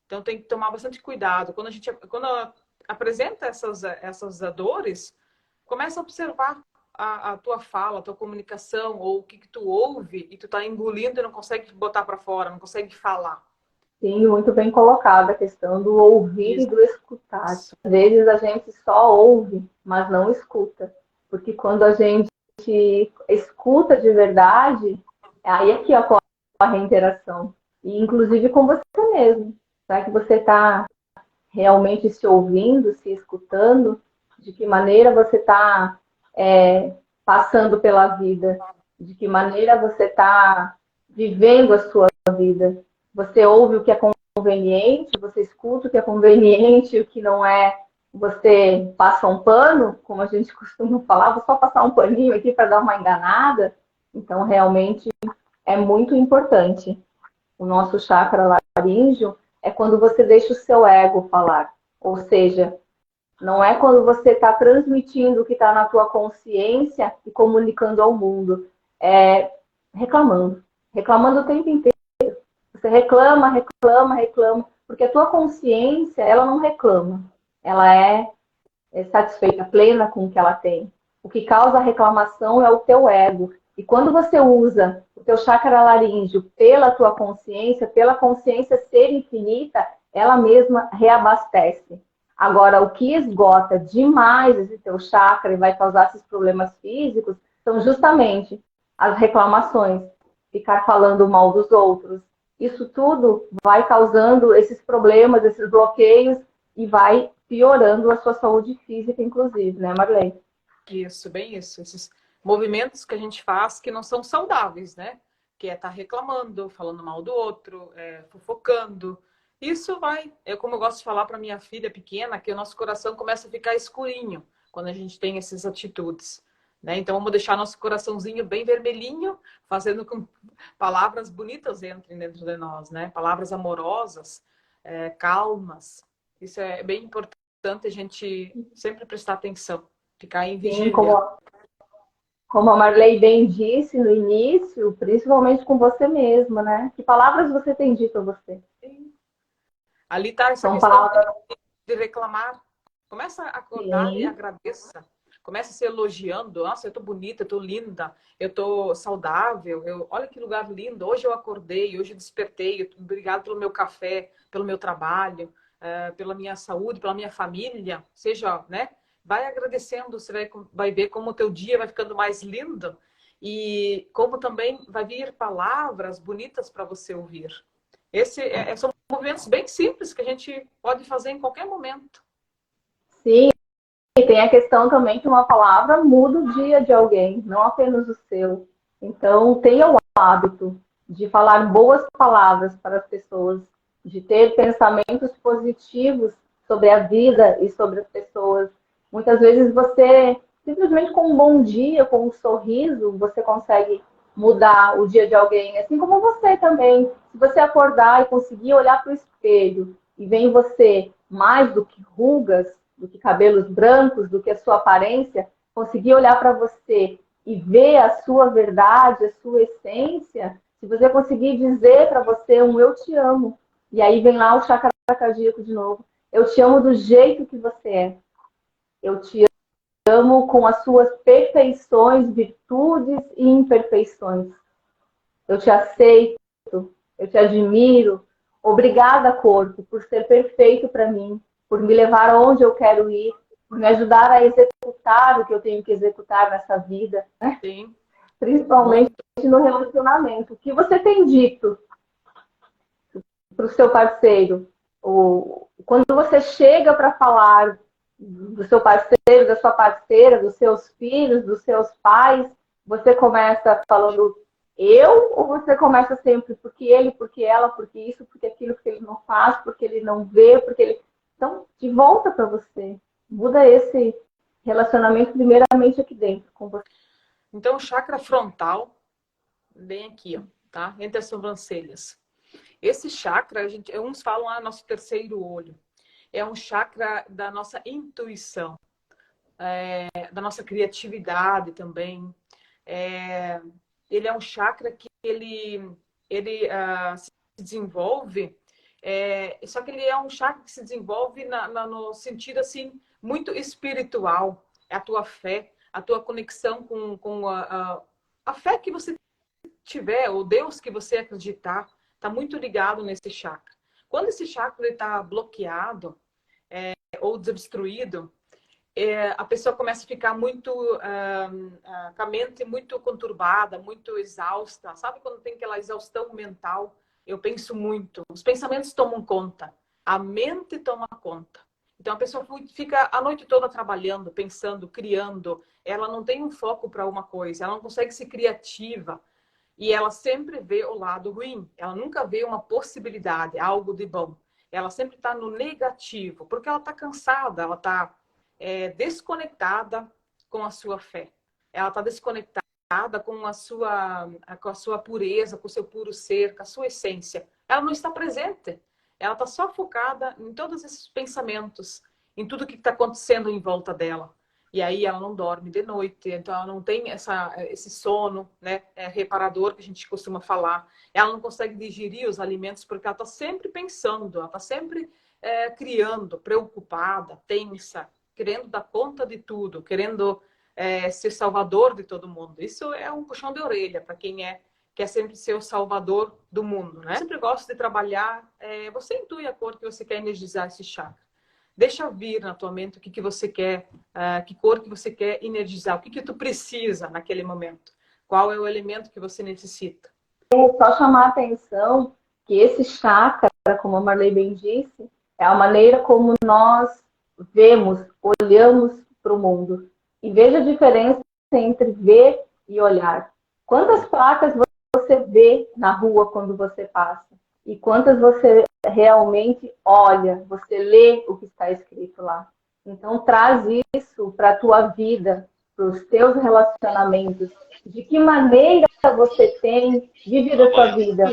Então, tem que tomar bastante cuidado. Quando apresenta essas dores, começa a observar a tua fala, a tua comunicação, ou o que que tu ouve e tu tá engolindo e não consegue botar para fora, não consegue falar. Sim, muito bem colocada a questão do ouvir e Isso. do escutar. Às vezes a gente só ouve, mas não escuta. Porque quando a gente escuta de verdade, aí é que ocorre a interação. E inclusive com você mesmo. Será que você está realmente se ouvindo, se escutando? De que maneira você está passando pela vida? De que maneira você está vivendo a sua vida? Você ouve o que é conveniente, você escuta o que é conveniente, o que não é, você passa um pano, como a gente costuma falar, vou só passar um paninho aqui para dar uma enganada. Então, realmente é muito importante. O nosso chakra laríngeo é quando você deixa o seu ego falar. Ou seja, não é quando você está transmitindo o que está na tua consciência e comunicando ao mundo. É reclamando. Reclamando o tempo inteiro. Você reclama, reclama, reclama. Porque a tua consciência, ela não reclama. Ela é satisfeita, plena com o que ela tem. O que causa a reclamação é o teu ego. E quando você usa o teu chakra laríngeo pela tua consciência, pela consciência ser infinita, ela mesma reabastece. Agora, o que esgota demais esse teu chakra e vai causar esses problemas físicos são justamente as reclamações, ficar falando mal dos outros. Isso tudo vai causando esses problemas, esses bloqueios e vai piorando a sua saúde física, inclusive, né, Marlene? Isso, bem isso. Esses movimentos que a gente faz que não são saudáveis, né? Que é estar reclamando, falando mal do outro, fofocando. Isso vai, como eu gosto de falar para minha filha pequena, que o nosso coração começa a ficar escurinho quando a gente tem essas atitudes, né? Então vamos deixar nosso coraçãozinho bem vermelhinho, fazendo com palavras bonitas entrem dentro de nós, né? Palavras amorosas, calmas. Isso é bem importante a gente sempre prestar atenção. Ficar em Sim, vigília. como a Marley bem disse no início, principalmente com você mesma, né? Que palavras você tem dito a você? Ali está essa São questão palavras, de reclamar. Começa a acordar e sim, agradeça. Começa se elogiando. Nossa, eu tô bonita, eu tô linda, eu tô saudável. Olha que lugar lindo. Hoje eu acordei, hoje eu despertei. Obrigado pelo meu café, pelo meu trabalho, pela minha saúde, pela minha família. Seja, né? Vai agradecendo, você vai ver como o teu dia vai ficando mais lindo e como também vai vir palavras bonitas para você ouvir. São movimentos bem simples que a gente pode fazer em qualquer momento. sim. E tem a questão também que uma palavra muda o dia de alguém, não apenas o seu. Então, tenha o hábito de falar boas palavras para as pessoas, de ter pensamentos positivos sobre a vida e sobre as pessoas. Muitas vezes você, simplesmente com um bom dia, com um sorriso, você consegue mudar o dia de alguém. Assim como você também. Se você acordar e conseguir olhar para o espelho e ver em você mais do que rugas, do que cabelos brancos, do que a sua aparência, conseguir olhar para você e ver a sua verdade, a sua essência, se você conseguir dizer para você um eu te amo, e aí vem lá o chakra cardíaco de novo, eu te amo do jeito que você é, eu te amo com as suas perfeições, virtudes e imperfeições, eu te aceito, eu te admiro, obrigada, corpo, por ser perfeito para mim, por me levar onde eu quero ir, por me ajudar a executar o que eu tenho que executar nessa vida, né? Sim, Principalmente muito. no relacionamento. O que você tem dito para o seu parceiro? Quando você chega para falar do seu parceiro, da sua parceira, dos seus filhos, dos seus pais, você começa falando eu ou você começa sempre porque ele, porque ela, porque isso, porque aquilo, porque ele não faz, porque ele não vê, porque ele. Então, de volta para você. Muda esse relacionamento primeiramente aqui dentro com você. Então, o chakra frontal, bem aqui, ó, tá? Entre as sobrancelhas. Esse chakra, uns falam, nosso terceiro olho. É um chakra da nossa intuição. da nossa criatividade também. Ele é um chakra que ele se desenvolve, só que ele é um chakra que se desenvolve no sentido assim muito espiritual. É a tua fé, a tua conexão com a fé que você tiver, o Deus que você acreditar, está muito ligado nesse chakra. Quando esse chakra está bloqueado ou desobstruído, a pessoa começa a ficar muito com a mente muito conturbada, muito exausta. Sabe quando tem aquela exaustão mental? Eu penso muito. Os pensamentos tomam conta. A mente toma conta. Então a pessoa fica a noite toda trabalhando, pensando, criando. Ela não tem um foco para uma coisa. Ela não consegue ser criativa. E ela sempre vê o lado ruim. Ela nunca vê uma possibilidade, algo de bom. Ela sempre está no negativo, porque ela está cansada, ela está desconectada com a sua fé. Ela está desconectada com a sua pureza, com o seu puro ser, com a sua essência. Ela não está presente. Ela está só focada em todos esses pensamentos, em tudo que está acontecendo em volta dela. E aí ela não dorme de noite, então ela não tem esse sono, né, reparador que a gente costuma falar. Ela não consegue digerir os alimentos porque ela está sempre pensando, ela está sempre criando, preocupada, tensa, querendo dar conta de tudo, querendo ser salvador de todo mundo. Isso é um puxão de orelha para quem quer sempre ser o salvador do mundo, né? Eu sempre gosto de trabalhar, você intui a cor que você quer energizar esse chakra. Deixa vir na tua mente o que você quer, que cor que você quer energizar, o que tu precisa naquele momento. Qual é o elemento que você necessita. Só chamar a atenção que esse chakra, como a Marley bem disse, é a maneira como nós vemos, olhamos para o mundo. E veja a diferença entre ver e olhar. Quantas placas você vê na rua quando você passa? E quantas você realmente olha, você lê o que está escrito lá. Então, traz isso para a tua vida, para os teus relacionamentos. De que maneira você tem vivido a sua vida?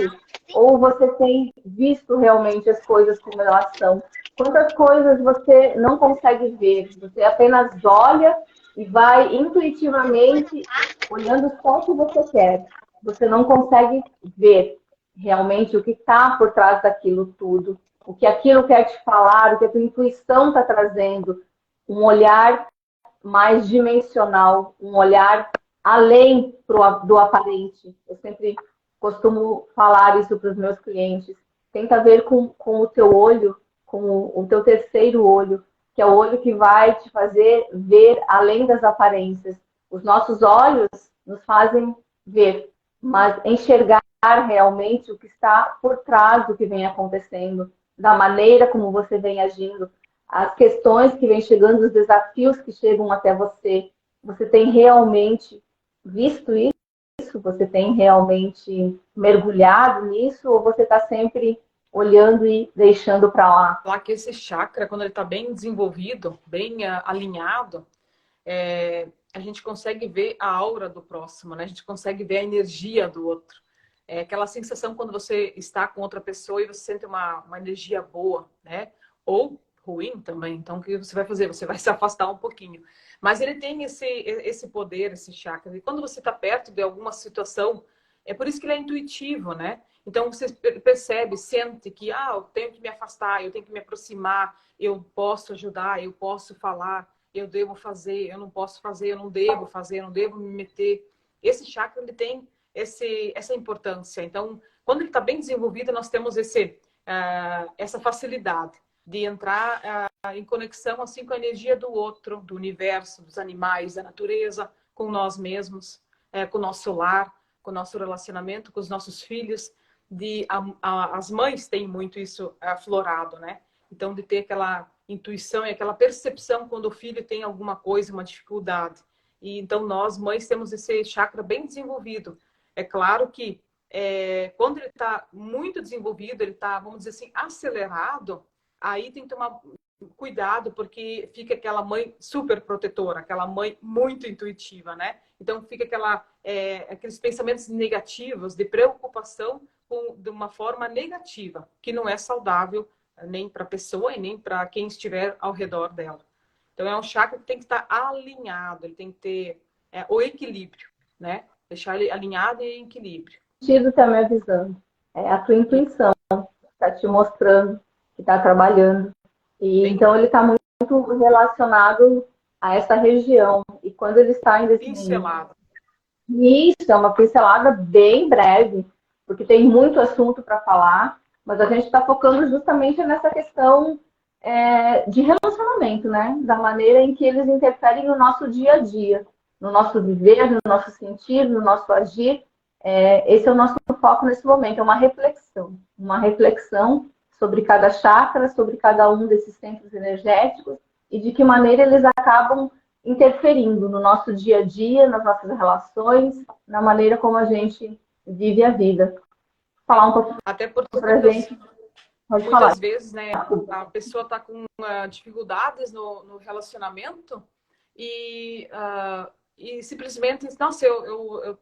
Ou você tem visto realmente as coisas como elas são? Quantas coisas você não consegue ver? Você apenas olha e vai intuitivamente olhando só o que você quer. Você não consegue ver realmente o que está por trás daquilo tudo, o que aquilo quer te falar, o que a tua intuição está trazendo, um olhar mais dimensional, um olhar além do aparente. Eu sempre costumo falar isso para os meus clientes. Tenta ver com o teu olho, com o teu terceiro olho, que é o olho que vai te fazer ver além das aparências. Os nossos olhos nos fazem ver, mas enxergar realmente o que está por trás do que vem acontecendo, da maneira como você vem agindo, as questões que vêm chegando, os desafios que chegam até você. Você tem realmente visto isso? Você tem realmente mergulhado nisso? Ou você está sempre olhando e deixando para lá? Falar que esse chakra, quando ele está bem desenvolvido, bem alinhado, a gente consegue ver a aura do próximo, né? A gente consegue ver a energia do outro. É aquela sensação quando você está com outra pessoa e você sente uma energia boa, né? Ou ruim também. Então, o que você vai fazer? Você vai se afastar um pouquinho. Mas ele tem esse poder, esse chakra. E quando você está perto de alguma situação, é por isso que ele é intuitivo, né? Então, você percebe, sente que, eu tenho que me afastar, eu tenho que me aproximar, eu posso ajudar, eu posso falar, eu devo fazer, eu não posso fazer, eu não devo fazer, eu não devo me meter. Esse chakra, ele tem essa importância. Então, quando ele está bem desenvolvido, nós temos essa facilidade de entrar em conexão assim com a energia do outro, do universo, dos animais, da natureza, com nós mesmos, com o nosso lar, com o nosso relacionamento, com os nossos filhos. As mães têm muito isso aflorado, né? Então, de ter aquela intuição e aquela percepção quando o filho tem alguma coisa, uma dificuldade. E então, nós, mães, temos esse chakra bem desenvolvido. É claro que quando ele está muito desenvolvido, ele está, vamos dizer assim, acelerado, aí tem que tomar cuidado, porque fica aquela mãe super protetora, aquela mãe muito intuitiva, né? Então fica aqueles pensamentos negativos, de preocupação de uma forma negativa, que não é saudável nem para a pessoa e nem para quem estiver ao redor dela. Então, é um chakra que tem que estar alinhado, ele tem que ter o equilíbrio, né? Deixar ele alinhado e em equilíbrio. Sentido está me avisando. É a tua intuição está te mostrando que está trabalhando. E Bem, então ele está muito relacionado a essa região. E quando ele está em pincelado. isso, é uma pincelada bem breve, porque tem muito assunto para falar, mas a gente está focando justamente nessa questão de relacionamento, né? Da maneira em que eles interferem no nosso dia a dia, no nosso viver, no nosso sentir, no nosso agir. Esse é o nosso foco nesse momento, é uma reflexão sobre cada chakra, sobre cada um desses centros energéticos e de que maneira eles acabam interferindo no nosso dia a dia, nas nossas relações, na maneira como a gente vive a vida. Falar um pouco Até porque para a gente. Pode falar. muitas vezes, né, a pessoa está com dificuldades no relacionamento e simplesmente, nossa,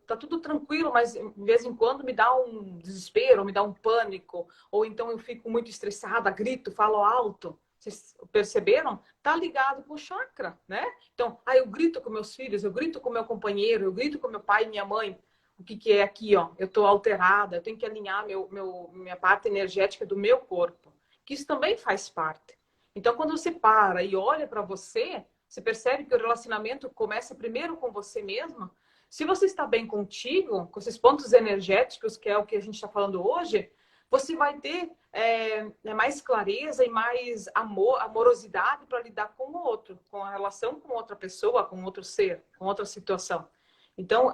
tá tudo tranquilo, mas de vez em quando me dá um desespero, me dá um pânico, ou então eu fico muito estressada, grito, falo alto. Vocês perceberam? Tá ligado com o chakra, né? Então, eu grito com meus filhos, eu grito com meu companheiro, eu grito com meu pai e minha mãe. O que é aqui, ó? Eu tô alterada, eu tenho que alinhar minha parte energética do meu corpo, que isso também faz parte. Então, quando você para e olha para você, você percebe que o relacionamento começa primeiro com você mesmo. Se você está bem contigo, com esses pontos energéticos, que é o que a gente está falando hoje, você vai ter mais clareza e mais amorosidade para lidar com o outro, com a relação com outra pessoa, com outro ser, com outra situação. Então,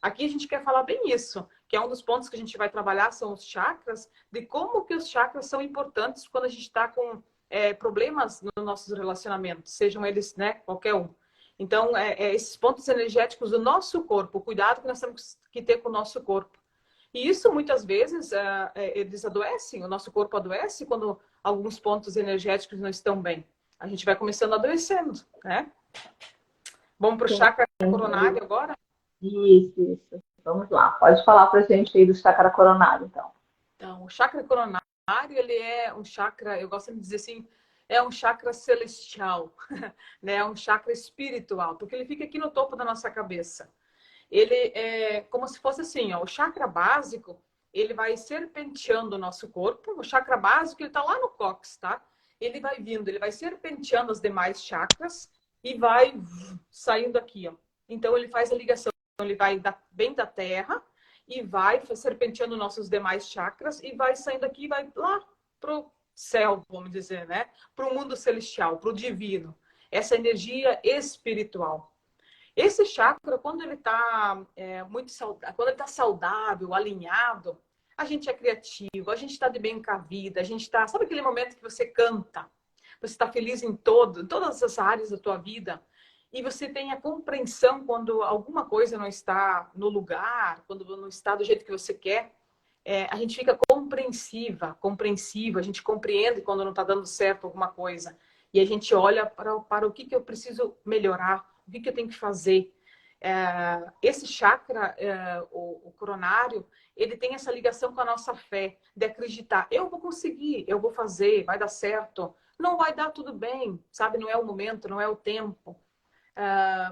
aqui a gente quer falar bem isso, que é um dos pontos que a gente vai trabalhar, são os chakras, de como que os chakras são importantes quando a gente está com problemas nos nossos relacionamentos, sejam eles, né, qualquer um. Então, esses pontos energéticos do nosso corpo, o cuidado que nós temos que ter com o nosso corpo. E isso, muitas vezes, eles adoecem, o nosso corpo adoece quando alguns pontos energéticos não estão bem. A gente vai começando adoecendo, né? Vamos para o chakra coronário agora? Isso. Vamos lá. Pode falar para a gente aí do chakra coronário, então. Então, o chakra coronário, ele é um chakra, eu gosto de dizer assim, é um chakra celestial, né? É um chakra espiritual, porque ele fica aqui no topo da nossa cabeça. Ele é como se fosse assim, ó, o chakra básico, ele vai serpenteando o nosso corpo. O chakra básico, ele tá lá no cóccix, tá? Ele vai vindo, ele vai serpenteando as demais chakras e vai saindo aqui, ó. Então, ele faz a ligação, ele vai bem da terra e vai serpenteando nossos demais chakras e vai saindo aqui e vai lá pro céu, vamos dizer, né? Para o mundo celestial, para o divino. Essa energia espiritual. Esse chakra, quando ele está muito saudável, quando ele está saudável, alinhado, a gente é criativo, a gente está de bem com a vida, a gente está. Sabe aquele momento que você canta? Você está feliz em todas as áreas da tua vida e você tem a compreensão quando alguma coisa não está no lugar, quando não está do jeito que você quer. A gente fica compreensiva, a gente compreende quando não está dando certo alguma coisa. E a gente olha para o que eu preciso melhorar, o que eu tenho que fazer. Esse chakra, o coronário, ele tem essa ligação com a nossa fé, de acreditar, eu vou conseguir, eu vou fazer, vai dar certo. Não vai dar tudo bem, sabe? Não é o momento, não é o tempo.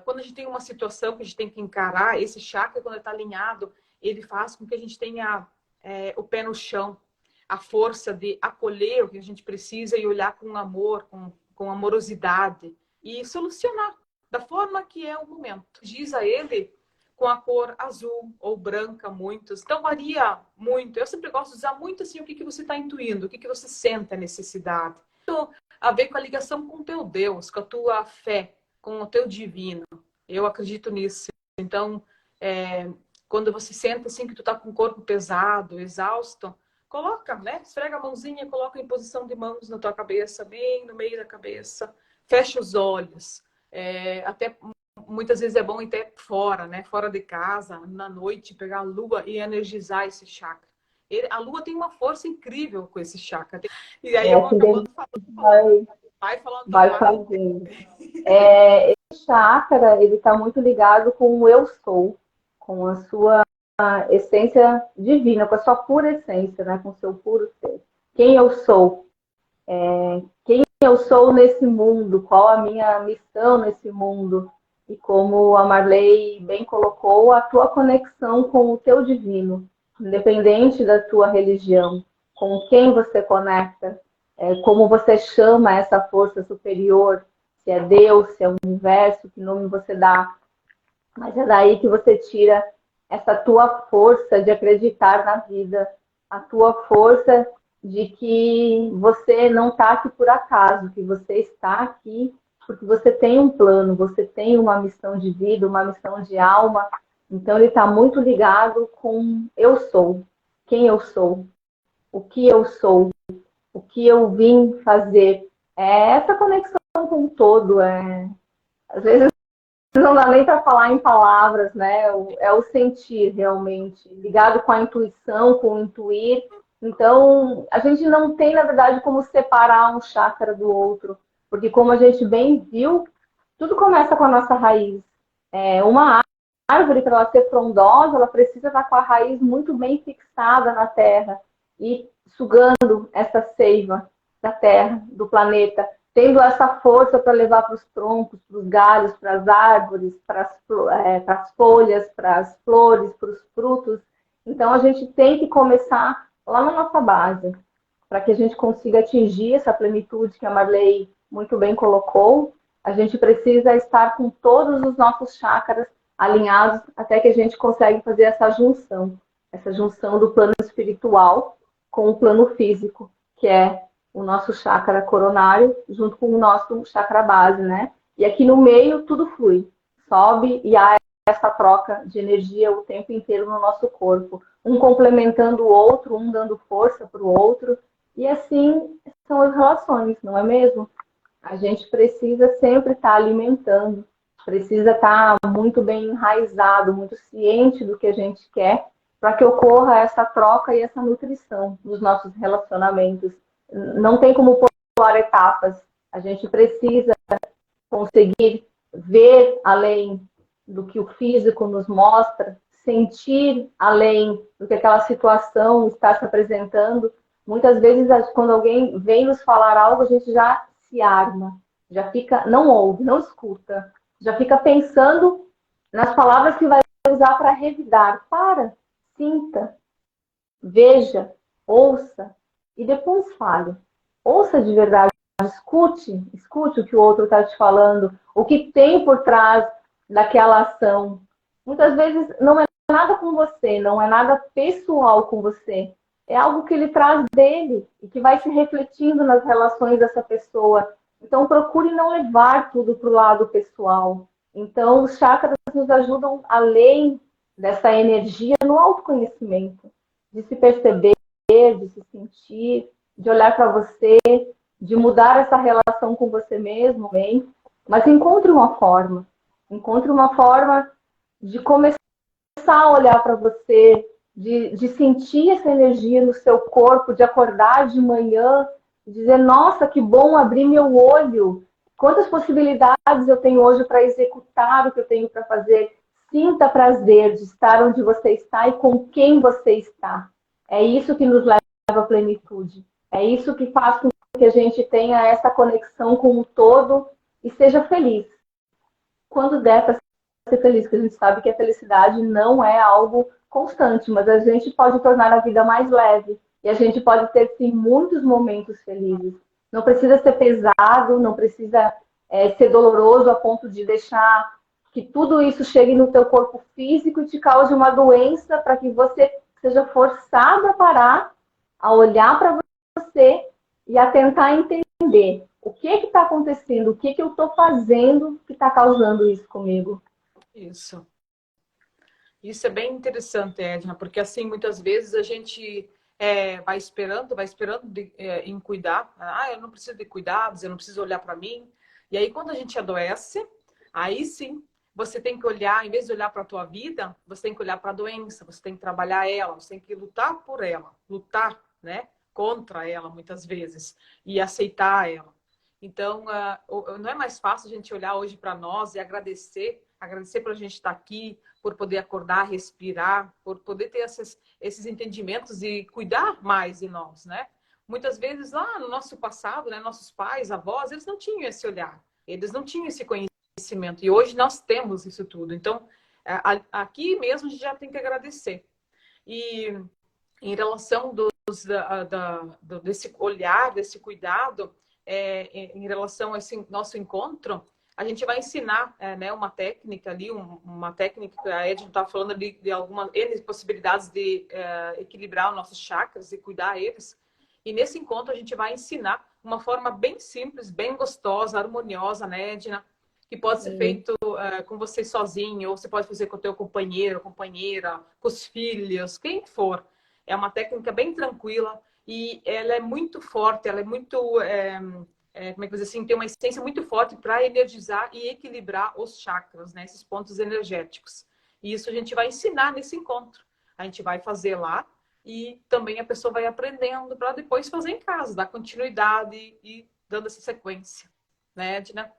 Quando a gente tem uma situação que a gente tem que encarar, esse chakra, quando ele está alinhado, ele faz com que a gente tenha o pé no chão, a força de acolher o que a gente precisa e olhar com amor, com amorosidade e solucionar da forma que é o momento. Diz a ele com a cor azul ou branca, muitos. Então varia muito. Eu sempre gosto de usar muito assim o que você está intuindo, o que você sente a necessidade. Então, a ver com a ligação com o teu Deus, com a tua fé, com o teu divino. Eu acredito nisso. Então, quando você sente assim que tu tá com o corpo pesado, exausto, coloca, né? Esfrega a mãozinha, coloca em posição de mãos na tua cabeça, bem no meio da cabeça. Fecha os olhos. Até muitas vezes é bom ir até fora, né? Fora de casa, na noite, pegar a lua e energizar esse chakra. A lua tem uma força incrível com esse chakra. E aí eu vou acabando falando. Vai fazendo. Esse chakra, ele está muito ligado com o eu sou, com a sua essência divina, com a sua pura essência, né? Com o seu puro ser. Quem eu sou? quem eu sou nesse mundo, qual a minha missão nesse mundo. E como a Marley bem colocou, a tua conexão com o teu divino, independente da tua religião, com quem você conecta, como você chama essa força superior, se é Deus, se é o universo, que nome você dá. Mas é daí que você tira essa tua força de acreditar na vida, a tua força de que você não está aqui por acaso, que você está aqui porque você tem um plano, você tem uma missão de vida, uma missão de alma. Então ele está muito ligado com eu sou, quem eu sou, o que eu sou, o que eu vim fazer. É essa conexão com o todo. Às vezes não dá nem para falar em palavras, né? É o sentir realmente, ligado com a intuição, com o intuir. Então, a gente não tem, na verdade, como separar um chakra do outro, porque como a gente bem viu, tudo começa com a nossa raiz. Uma árvore, para ela ser frondosa, ela precisa estar com a raiz muito bem fixada na terra e sugando essa seiva da terra, do planeta, tendo essa força para levar para os troncos, para os galhos, para as árvores, para as folhas, para as flores, para os frutos. Então, a gente tem que começar lá na nossa base, para que a gente consiga atingir essa plenitude que a Marley muito bem colocou. A gente precisa estar com todos os nossos chakras alinhados até que a gente consegue fazer essa junção do plano espiritual com o plano físico, que é o nosso chakra coronário, junto com o nosso chakra base, né? E aqui no meio tudo flui, sobe e há essa troca de energia o tempo inteiro no nosso corpo, um complementando o outro, um dando força para o outro, e assim são as relações, não é mesmo? A gente precisa sempre estar alimentando, precisa estar muito bem enraizado, muito ciente do que a gente quer, para que ocorra essa troca e essa nutrição nos nossos relacionamentos. Não tem como pular etapas. A gente precisa conseguir ver além do que o físico nos mostra, sentir além do que aquela situação está se apresentando. Muitas vezes, quando alguém vem nos falar algo, a gente já se arma, já fica, não ouve, não escuta, já fica pensando nas palavras que vai usar para revidar. Para, sinta, veja, ouça e depois fale. Ouça de verdade, escute o que o outro está te falando, o que tem por trás daquela ação. Muitas vezes não é nada com você, não é nada pessoal com você. É algo que ele traz dele e que vai se refletindo nas relações dessa pessoa. Então, procure não levar tudo para o lado pessoal. Então, os chakras nos ajudam além dessa energia no autoconhecimento, de se perceber, de se sentir, de olhar para você, de mudar essa relação com você mesmo, bem. Mas encontre uma forma de começar a olhar para você, de sentir essa energia no seu corpo, de acordar de manhã, de dizer, nossa, que bom abrir meu olho, quantas possibilidades eu tenho hoje para executar o que eu tenho para fazer. Sinta prazer de estar onde você está e com quem você está. É isso que nos leva à plenitude. É isso que faz com que a gente tenha essa conexão com o todo e seja feliz. Quando der para ser feliz, porque a gente sabe que a felicidade não é algo constante, mas a gente pode tornar a vida mais leve. E a gente pode ter, sim, muitos momentos felizes. Não precisa ser pesado, não precisa ser doloroso a ponto de deixar que tudo isso chegue no teu corpo físico e te cause uma doença para que você seja forçado a parar, a olhar para você e a tentar entender o que está acontecendo, o que eu estou fazendo que está causando isso comigo. Isso. Isso é bem interessante, Edna, porque assim, muitas vezes a gente vai esperando em cuidar. Ah, eu não preciso de cuidados, eu não preciso olhar para mim. E aí, quando a gente adoece, aí sim, você tem que olhar, em vez de olhar para a tua vida, você tem que olhar para a doença, você tem que trabalhar ela, você tem que lutar por ela, lutar, né, contra ela muitas vezes e aceitar ela. Então, não é mais fácil a gente olhar hoje para nós e agradecer por a gente estar aqui, por poder acordar, respirar, por poder ter esses entendimentos e cuidar mais de nós, né? muitas vezes lá no nosso passado, né, nossos pais, avós, eles não tinham esse olhar, eles não tinham esse conhecimento. E hoje nós temos isso tudo. Então, aqui mesmo a gente já tem que agradecer. E em relação desse olhar, desse cuidado, em relação a esse nosso encontro, a gente vai ensinar né, uma técnica ali, uma técnica que a Edna está falando ali de algumas possibilidades de equilibrar os nossos chakras e cuidar eles. E nesse encontro a gente vai ensinar uma forma bem simples, bem gostosa, harmoniosa, né, Edna? Que pode ser feito com você sozinho, ou você pode fazer com o teu companheiro, companheira, com os filhos, quem for. É uma técnica bem tranquila e ela é muito forte, ela é muito, como é que dizer assim, tem uma essência muito forte para energizar e equilibrar os chakras, né? Esses pontos energéticos. E isso a gente vai ensinar nesse encontro. A gente vai fazer lá e também a pessoa vai aprendendo para depois fazer em casa, dar continuidade e dando essa sequência. Né, Edna?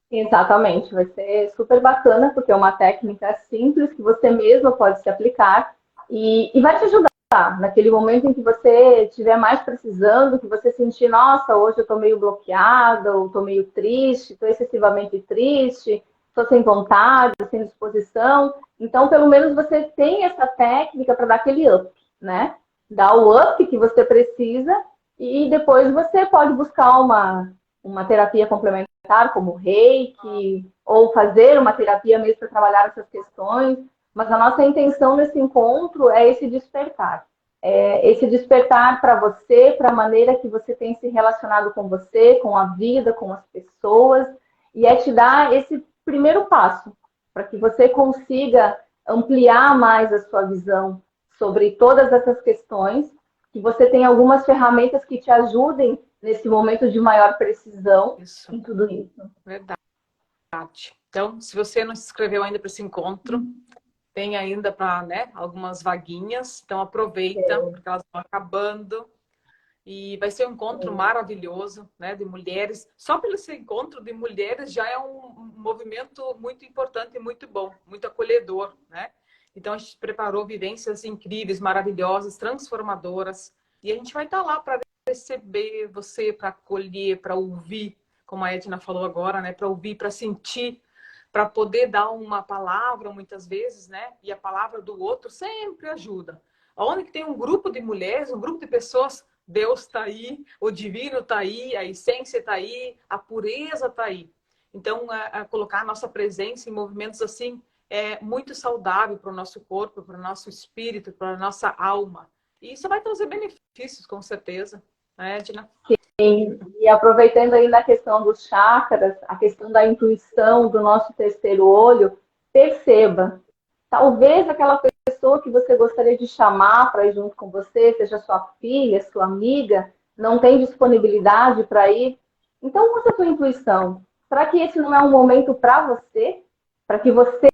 Exatamente, vai ser super bacana, porque é uma técnica simples que você mesmo pode se aplicar e vai te ajudar naquele momento em que você estiver mais precisando, que você sentir, nossa, hoje eu estou meio bloqueada, ou estou meio triste, estou excessivamente triste, estou sem vontade, sem disposição. Então, pelo menos você tem essa técnica para dar aquele up, né? Dar o up que você precisa e depois você pode buscar uma terapia complementar, como reiki, ou fazer uma terapia mesmo para trabalhar essas questões. Mas a nossa intenção nesse encontro é esse despertar. Esse despertar para você, para a maneira que você tem se relacionado com você, com a vida, com as pessoas, e é te dar esse primeiro passo, para que você consiga ampliar mais a sua visão sobre todas essas questões, que você tenha algumas ferramentas que te ajudem nesse momento de maior precisão em tudo isso. Verdade. Então, se você não se inscreveu ainda para esse encontro, tem ainda para, né, algumas vaguinhas. Então, aproveita, porque elas estão acabando. E vai ser um encontro maravilhoso, né, de mulheres. Só pelo esse encontro de mulheres já é um movimento muito importante e muito bom, muito acolhedor, né? Então, a gente preparou vivências incríveis, maravilhosas, transformadoras. E a gente vai estar lá para receber você, para acolher, para ouvir, como a Edna falou agora, né? Para ouvir, para sentir, para poder dar uma palavra, muitas vezes, né? E a palavra do outro sempre ajuda. Onde que tem um grupo de mulheres, um grupo de pessoas, Deus está aí, o divino está aí, a essência está aí, a pureza está aí. Então, colocar a nossa presença em movimentos assim é muito saudável para o nosso corpo, para o nosso espírito, para a nossa alma. E isso vai trazer benefícios, com certeza, né, Edna? Sim, e aproveitando aí na questão dos chakras, a questão da intuição do nosso terceiro olho, perceba, talvez aquela pessoa que você gostaria de chamar para ir junto com você, seja sua filha, sua amiga, não tem disponibilidade para ir. Então, use a sua intuição. Será que esse não é um momento para você? Para que você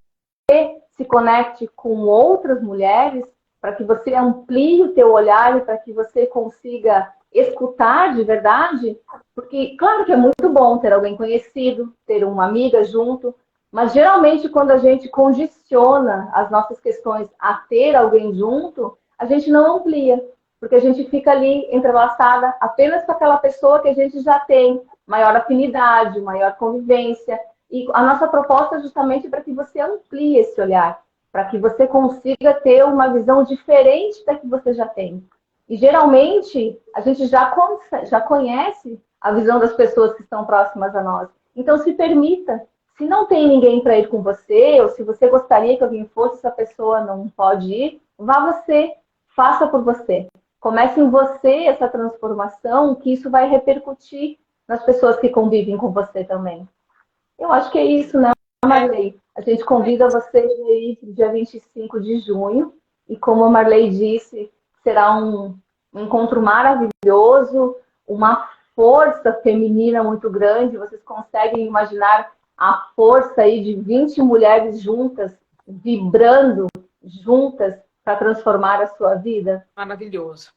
se conecte com outras mulheres? Para que você amplie o teu olhar e para que você consiga escutar de verdade? Porque, claro que é muito bom ter alguém conhecido, ter uma amiga junto, mas geralmente quando a gente condiciona as nossas questões a ter alguém junto, a gente não amplia, porque a gente fica ali entrelaçada apenas com aquela pessoa que a gente já tem maior afinidade, maior convivência. E a nossa proposta é justamente para que você amplie esse olhar, para que você consiga ter uma visão diferente da que você já tem. E geralmente a gente já conhece a visão das pessoas que estão próximas a nós. Então se permita. Se não tem ninguém para ir com você, ou se você gostaria que alguém fosse, essa pessoa não pode ir, vá você, faça por você. Comece em você essa transformação, que isso vai repercutir nas pessoas que convivem com você também. Eu acho que é isso, né, Marley? A gente convida vocês aí para o dia 25 de junho, e como a Marley disse, será um encontro maravilhoso, uma força feminina muito grande. Vocês conseguem imaginar a força aí de 20 mulheres juntas, vibrando juntas para transformar a sua vida? Maravilhoso.